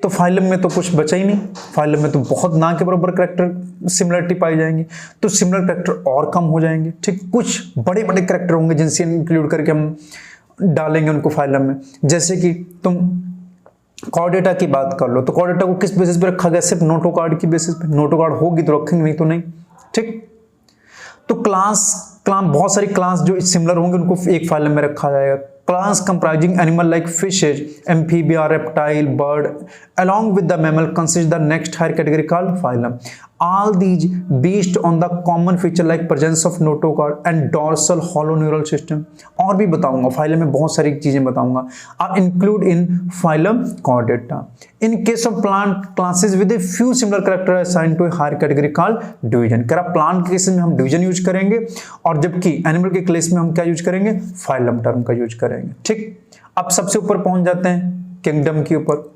तो फाइलम में तो कुछ बचा ही नहीं, फाइलम में तो बहुत ना के बराबर कैरेक्टर सिमिलरिटी पाई जाएंगी, तो सिमिलर कैरेक्टर और कम हो जाएंगे, ठीक। कुछ बड़े बड़े कैरेक्टर होंगे जिनसे इंक्लूड करके हम डालेंगे उनको फाइलम में। जैसे कि तुम कॉर्डेटा की बात कर लो, तो कॉर्डेटा को किस बेसिस पे रखा गया? सिर्फ नोटोकार्ड की बेसिस पे। नोटोकार्ड होगी तो रखेंगे, नहीं तो नहीं, ठीक। तो क्लास बहुत सारी क्लास जो सिमिलर होंगे उनको एक फाइलम में रखा जाएगा। Class comprising animal like fishes, amphibia, reptile, bird along with the mammal consists the next higher category called phylum। All these based on the common feature like presence of notochord and dorsal hollow neural system। और भी बताऊंगा, phylum में बहुत सारी चीजें बताऊंगा। Are include in phylum Chordata। In case of plant classes with a few similar character assigned to a higher category called division। कह रहा प्लांट के केस में हम डिवीजन यूज करेंगे, और जबकि एनिमल के केस में हम क्या यूज करेंगे? फाइलम टर्म का यूज करेंगे, ठीक। अब सबसे ऊपर पहुंच जाते हैं किंगडम के ऊपर।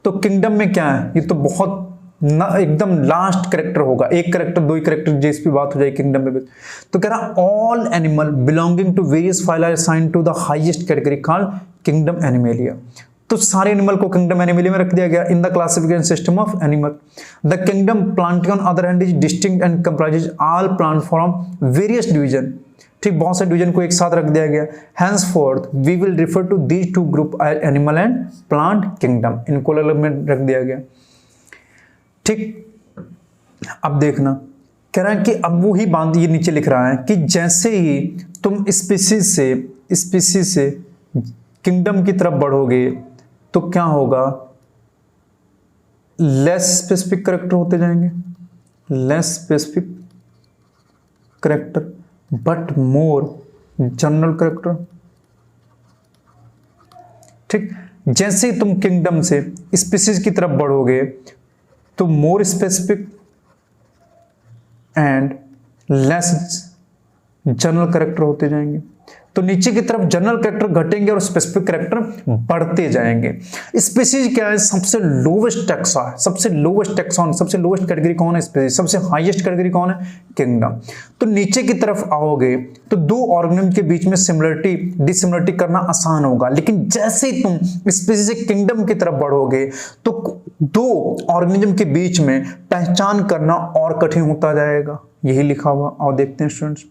तो किंगडम में क्या है? ये तो बहुत एकदम लास्ट कैरेक्टर होगा, एक कैरेक्टर, दो ही कैरेक्टर जिस भी बात हो जाए किंगडम में। तो कह रहा all animal belonging to various phyla assigned to the highest category called kingdom Animalia. तो सारे एनिमल को किंगडम एनिमेलिया में रख दिया गया in the classification system of animal. The kingdom plantae on other hand is distinct and comprises all plant from various division, ठीक। बहुत से डिवीजन को एक साथ रख दिया गया। henceforth we will refer to these two group as animal and plant kingdom, इनको अलग में रख दिया गया, ठीक। अब देखना, कह रहा है कि अब वो ही बात ये नीचे लिख रहा है कि जैसे ही तुम स्पीसीज से किंगडम की तरफ बढ़ोगे तो क्या होगा? लेस स्पेसिफिक कैरेक्टर होते जाएंगे, less specific character but more general character, ठीक। जैसे ही तुम किंगडम से स्पीसीज की तरफ बढ़ोगे तो more specific and less general character होते जाएंगे। तो नीचे की तरफ जनरल कैरेक्टर घटेंगे और स्पेसिफिक कैरेक्टर बढ़ते जाएंगे। स्पीसीज क्या है, सबसे लोवेस्ट टैक्सा है, सबसे लोवेस्ट टैक्सॉन, सबसे लोवेस्ट कैटेगरी कौन है, स्पीसीज। सबसे हाईएस्ट कैटेगरी कौन है, किंगडम। तो नीचे की तरफ आओगे तो दो ऑर्गेनिज्म के बीच में सिमिलरिटी डिसिमिलरिटी करना आसान होगा, लेकिन जैसे ही तुम स्पीसीज से किंगडम की तरफ बढ़ोगे तो दो ऑर्गेनिज्म के बीच में पहचान करना और कठिन होता जाएगा। यही लिखा हुआ, और देखते हैं स्टूडेंट्स।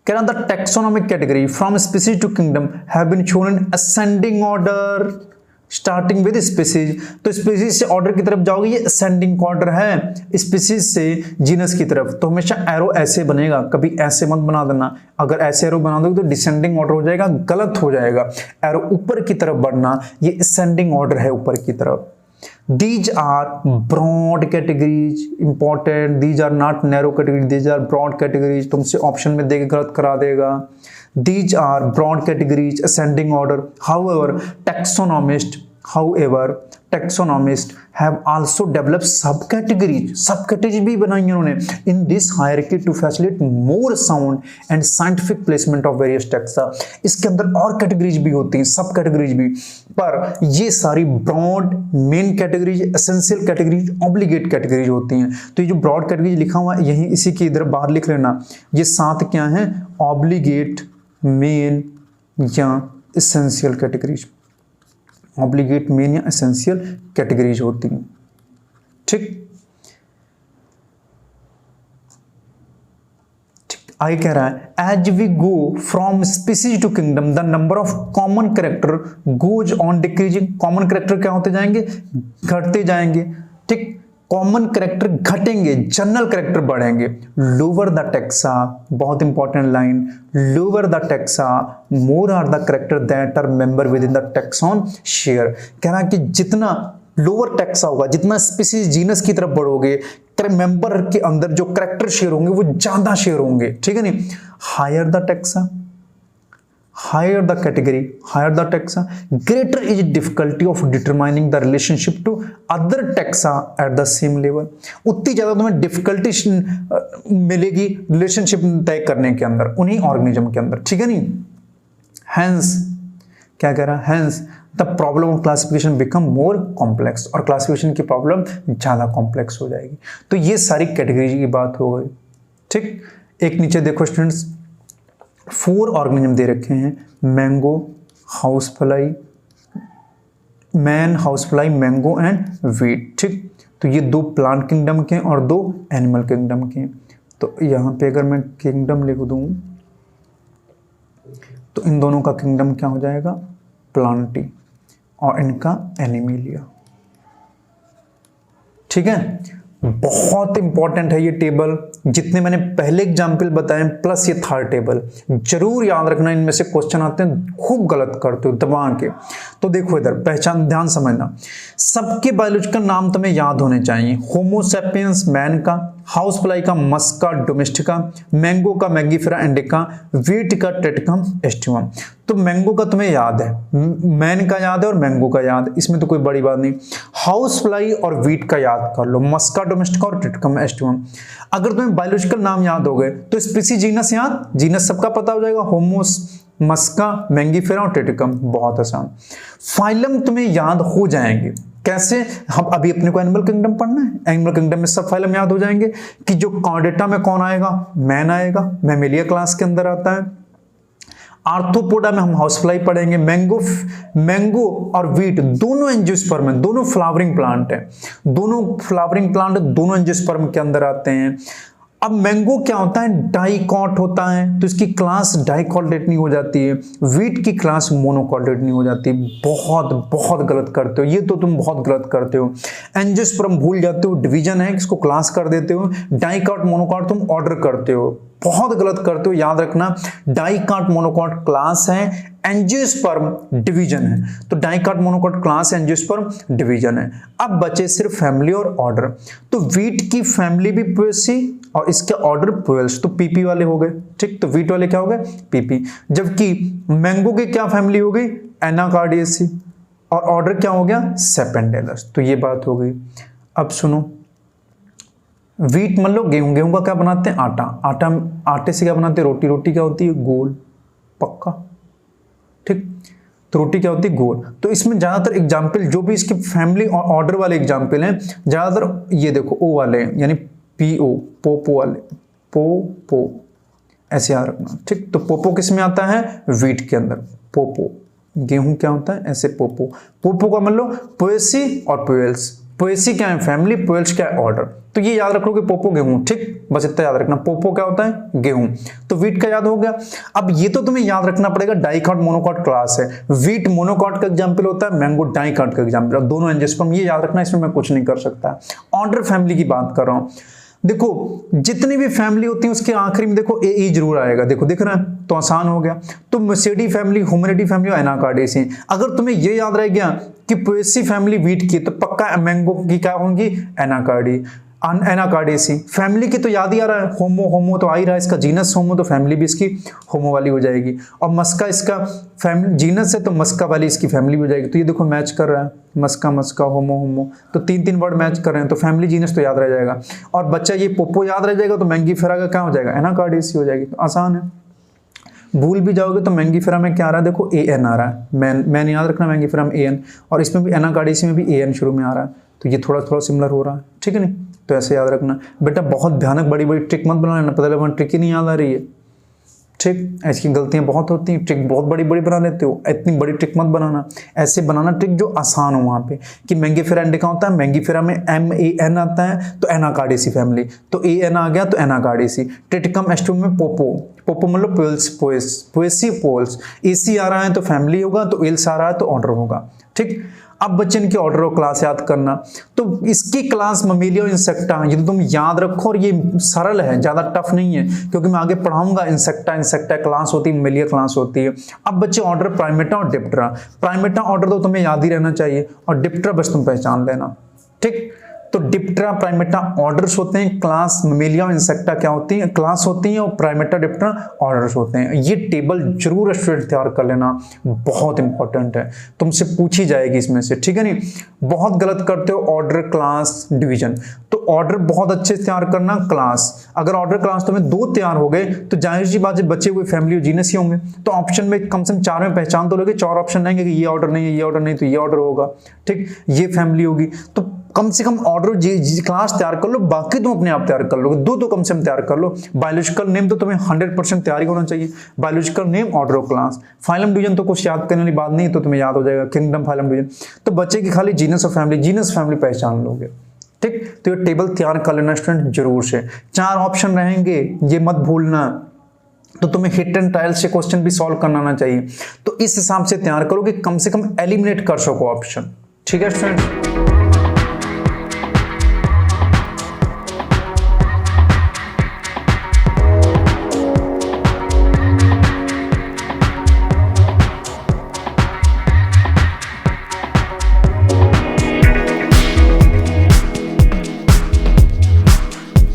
कह रहा the taxonomic category from species to kingdom have been shown in ascending order starting with species. तो स्पीसीज से ऑर्डर की तरफ जाओगे, ये असेंडिंग ऑर्डर है, स्पीसीज से जीनस की तरफ। तो हमेशा एरो ऐसे बनेगा, कभी ऐसे मत बना देना। अगर ऐसे एरो बना दोगे तो डिसेंडिंग ऑर्डर हो जाएगा, गलत हो जाएगा। एरो ऊपर की तरफ बढ़ना, ये असेंडिंग ऑर्डर है ऊपर की तरफ। These are broad categories, important. These are not narrow categories. These are broad categories. तुमसे ऑप्शन में देके गलत करा देगा। These are broad categories, ascending order. However, taxonomists have also developed subcategories. Subcategories भी बनाई उन्होंने in this hierarchy to facilitate more sound and scientific placement of various taxa. इसके अंदर और कैटेगरीज भी होती हैं, सब कैटेगरीज भी, पर ये सारी broad, main categories, essential categories, obligate categories होती हैं। तो ये जो ब्रॉड कैटेगरीज लिखा हुआ है यहीं इसी के इधर बाहर लिख लेना। ये 7 क्या है, ऑब्लिगेट, मेन या एसेंशियल कैटेगरीज। ऑब्लिगेट, मेन या एसेंशियल कैटेगरीज होती हैं, ठीक। आगे कह रहा है as we go from species to kingdom the number of common character goes on decreasing. Common character क्या होते जाएंगे, घटते जाएंगे, ठीक। कॉमन कैरेक्टर घटेंगे, जनरल कैरेक्टर बढ़ेंगे। लोअर द टैक्सा, बहुत important line, lower the taxa more are the character that are member within the taxon share. कह रहा है कि जितना लोअर टैक्सा होगा, जितना स्पीसीज जीनस की तरफ बढ़ोगे, मेंबर के अंदर जो कैरेक्टर शेयर होंगे वो ज्यादा शेयर होंगे, ठीक है नहीं। Higher the taxa, higher the category, higher the taxa, greater is difficulty of determining the relationship to other taxa at the same level. उतनी ज्यादा तुम्हें डिफिकल्टी मिलेगी रिलेशनशिप तय करने के अंदर, उन्हीं ऑर्गेनिज्म के अंदर, ठीक है नहीं। Hence क्या कह रहा है, hence the problem of classification become more complex, और क्लासिफिकेशन की प्रॉब्लम ज्यादा कॉम्प्लेक्स हो जाएगी। तो ये सारी कैटेगरी की बात हो गई, ठीक। एक नीचे देखो स्टूडेंट्स, 4 ऑर्गेनिज्म दे रखे हैं, mango, house fly, man, house fly, mango and wheat, ठीक। तो ये 2 प्लांट किंगडम के और 2 एनिमल किंगडम के। तो यहाँ पे अगर मैं किंगडम लिख दूँ तो इन दोनों का किंगडम क्या हो जाएगा, प्लांटी, और इनका एनिमिलिया, ठीक है। बहुत इंपॉर्टेंट है ये टेबल, जितने मैंने पहले एग्जाम्पल बताए प्लस ये थर्ड टेबल, जरूर याद रखना। इनमें से क्वेश्चन आते हैं, खूब गलत करते हो दबा के। तो देखो इधर पहचान, ध्यान समझना, सबके बायोलॉजिकल नाम तुम्हें याद होने चाहिए। होमो सैपियंस मैन का, हाउस फ्लाई का मस्का डोमेस्टिका, मैंगो का मैंगीफेरा इंडिका, वीट का टेटकम एस्टिवम। तो मैंगो का तुम्हें याद है, मैन का याद है और मैंगो का याद, इसमें तो कोई बड़ी बात नहीं। हाउस फ्लाई और वीट का याद कर लो, मस्का डोमेस्टिका और टेटकम एस्टिवम। अगर तुम्हें बायोलॉजिकल नाम याद हो गए तो स्पीसी जीनस याद, जीनस सबका पता हो जाएगा, होमोस, मस्का, मैंगीफेरा और टेटकम, बहुत आसान। फाइलम तुम्हें याद हो जाएंगे, कैसे, हम अभी अपने को एनिमल किंगडम पढ़ना है, एनिमल किंगडम में सब फाइलम याद हो जाएंगे कि जो कॉर्डेटा में कौन आएगा, मैन आएगा, मैमेलिया क्लास के अंदर आता है। आर्थ्रोपोडा में हम हाउस फ्लाई पढ़ेंगे। मैंगो और वीट दोनों एंजियोस्पर्म है, दोनों फ्लावरिंग प्लांट है, दोनों फ्लावरिंग प्लांट दोनों एंजियोस्पर्म के अंदर आते हैं। अब मैंगो क्या होता है, डाइकॉट होता है, तो इसकी क्लास डाइकॉटिलेटनी हो जाती है। वीट की क्लास मोनोकॉटिलेटनी हो जाती है। बहुत बहुत गलत करते हो, ये तो तुम बहुत गलत करते हो। एंजियोस्पर्म भूल जाते हो, डिवीजन है, इसको क्लास कर देते हो। डाइकॉट मोनोकॉट तुम ऑर्डर करते हो, बहुत गलत करते हो। याद रखना, डाइकॉट मोनोकॉट क्लास है, एंजियोस्पर्म डिवीजन है। तो dicot monocot class, angiosperm division है। अब बचे सिर्फ फैमिली और ऑर्डर। तो वीट की फैमिली भी पोएसी और इसके ऑर्डर पोएल्स, तो पीपी वाले हो गए, ठीक। तो वीट वाले क्या हो गए, पीपी। जबकि मैंगो की क्या फैमिली हो गई, एनाकार्डियेसी, और ऑर्डर क्या हो गया, सेपेंडेलस। तो ये बात हो गई। अब सुनो, व्हीट मान लो गेहूं, गेहूं का क्या बनाते हैं आटा, आटा आटे से क्या बनाते हैं रोटी, रोटी क्या होती है गोल पक्का, ठीक। तो रोटी क्या होती है गोल। तो इसमें ज्यादातर एग्जाम्पल जो भी इसकी फैमिली और ऑर्डर वाले एग्जाम्पल हैं ज्यादातर ये देखो ओ वाले हैं, यानी पीओ पोपो वाले, पोपो ऐसे याद रखना, ठीक। तो पोपो किस में आता है व्हीट के अंदर, पोपो। गेहूं क्या होता है ऐसे पोपो, पोपो का मतलब पोएसी और पोएल्स, पोएसी क्या है फैमिली, पोएल्स क्या है ऑर्डर। तो ये याद रख लो कि पोपो गेहूं, ठीक, बस इतना याद रखना। पोपो क्या होता है गेहूं, तो व्हीट का याद हो गया। अब ये तो तुम्हें याद रखना पड़ेगा डाइकॉट मोनोकॉट क्लास है, व्हीट मोनोकॉट का एग्जांपल होता है, मैंगो डाइकॉट का एग्जांपल, और दोनों एंजियोस्पर्म, ये याद रखना, इसमें मैं कुछ नहीं कर सकता। ऑर्डर फैमिली की बात कर रहा हूं, देखो जितनी भी फैमिली होती है उसके आखिरी में देखो ए जरूर आएगा, देखो दिख रहा है, तो आसान हो गया। तो मेसेडी फैमिली, होमिनिडी फैमिली और एनाकार्डेसी। अगर तुम्हें ये याद रह गया कि पोएसी फैमिली व्हीट की, तो पक्का मैंगो की क्या होंगी एनाकार्डी, एनाकार्डेसी। फैमिली की तो याद ही आ रहा है, होमो, होमो तो आ ही रहा है, इसका जीनस होमो, तो फैमिली भी इसकी होमो वाली हो जाएगी। और मस्का इसका फैमिली जीनस है, तो मस्का वाली इसकी फैमिली हो जाएगी। तो ये देखो मैच कर रहा है, मस्का मस्का होमो होमो, तो तीन तीन वर्ड मैच कर रहे हैं, तो फैमिली जीनस तो याद रह जाएगा। और बच्चा ये पोपो याद रह जाएगा, तो मैंगीफेरा का क्या हो जाएगा एनाकार्डेसी हो जाएगी। तो आसान है, भूल भी जाओगे तो मैंगीफेरा में क्या आ रहा है देखो ए एन आ रहा है, मैन याद रखना मैंगीफेरा में ए एन, और इसमें भी एनाकार्डेसी में भी ए एन शुरू में आ रहा है, तो ये थोड़ा थोड़ा सिमिलर हो रहा है, ठीक है नहीं। तो ऐसे याद रखना बेटा, बहुत भयानक बड़ी बड़ी ट्रिक मत बना लेना, पता लगा ट्रिक ही नहीं याद आ रही है, ठीक। ऐसी गलतियां बहुत होती हैं, ट्रिक बहुत बड़ी बड़ी बना लेते हो, इतनी बड़ी ट्रिक मत बनाना, ऐसे बनाना ट्रिक जो आसान हो वहां पे। कि मैंगीफेरा इंडिका होता है, मैंगीफेरा में MAN आता है, तो एनाकार्डेसी फैमिली, तो AN आ गया तो एनाकार्डेसी। ट्रिटिकम एस्ट्रोम में पोपो, पोपो मतलब पोल्स, पोएसी पोल्स, AC आ रहा है तो फैमिली होगा, तो एल्स आ रहा है तो ऑर्डर होगा, ठीक। अब बच्चे इनकी ऑर्डर और क्लास याद करना, तो इसकी क्लास ममेलिया इंसेक्टा, ये तो तुम याद रखो, और ये सरल है, ज्यादा टफ नहीं है, क्योंकि मैं आगे पढ़ाऊंगा। इंसेक्टा, इंसेक्टा क्लास होती है, ममेलिया क्लास होती है। अब बच्चे ऑर्डर प्राइमेटा और डिप्टेरा, प्राइमेटा ऑर्डर तो तुम्हें याद ही रहना चाहिए, और डिप्टेरा बस तुम पहचान लेना, ठीक। तो डिप्टेरा प्राइमेटा ऑर्डर्स होते हैं, क्लास ममेलिया इंसेक्टा क्या होती है क्लास होती है, और प्राइमेटा डिप्टेरा ऑर्डर्स होते हैं। ये टेबल जरूर स्टूडेंट तैयार कर लेना, बहुत इंपॉर्टेंट है, तुमसे पूछी जाएगी इसमें से, ठीक है नहीं। बहुत गलत करते हो ऑर्डर क्लास डिवीजन, तो ऑर्डर बहुत अच्छे से तैयार करना, क्लास अगर ऑर्डर क्लास तुम्हें 2 तैयार हो गए तो जाहिर सी बात है बच्चे हुए फैमिली जीनस ही होंगे, तो ऑप्शन में कम से कम 4 में पहचान तो लोगे, 4 ऑप्शन रहेंगे कि ये ऑर्डर नहीं है, ये ऑर्डर नहीं, तो ये ऑर्डर होगा, ठीक, ये फैमिली होगी। तो कम से कम ऑर्डर क्लास तैयार कर लो, बाकी तुम अपने आप तैयार कर लो, 2 कम से कम तैयार कर लो। बायोलॉजिकल नेम तो तुम्हें 100% तैयारी होना चाहिए, biological name order of class. Phylum division तो कुछ याद करने वाली बात नहीं, तो तुम्हें याद हो जाएगा किंगडम फाइलम डिवीजन। तो बच्चे की खाली जीनस और फैमिली, जीनस फैमिली पहचान लोगे, ठीक। तो ये टेबल तैयार कर लेना स्टूडेंट जरूर से। 4 ऑप्शन रहेंगे, ये मत भूलना, तो तुम्हें हिट एंड ट्रायल से क्वेश्चन भी सॉल्व करना आना चाहिए। तो इस हिसाब से तैयार करो कि कम से कम एलिमिनेट कर सको ऑप्शन, ठीक है स्टूडेंट।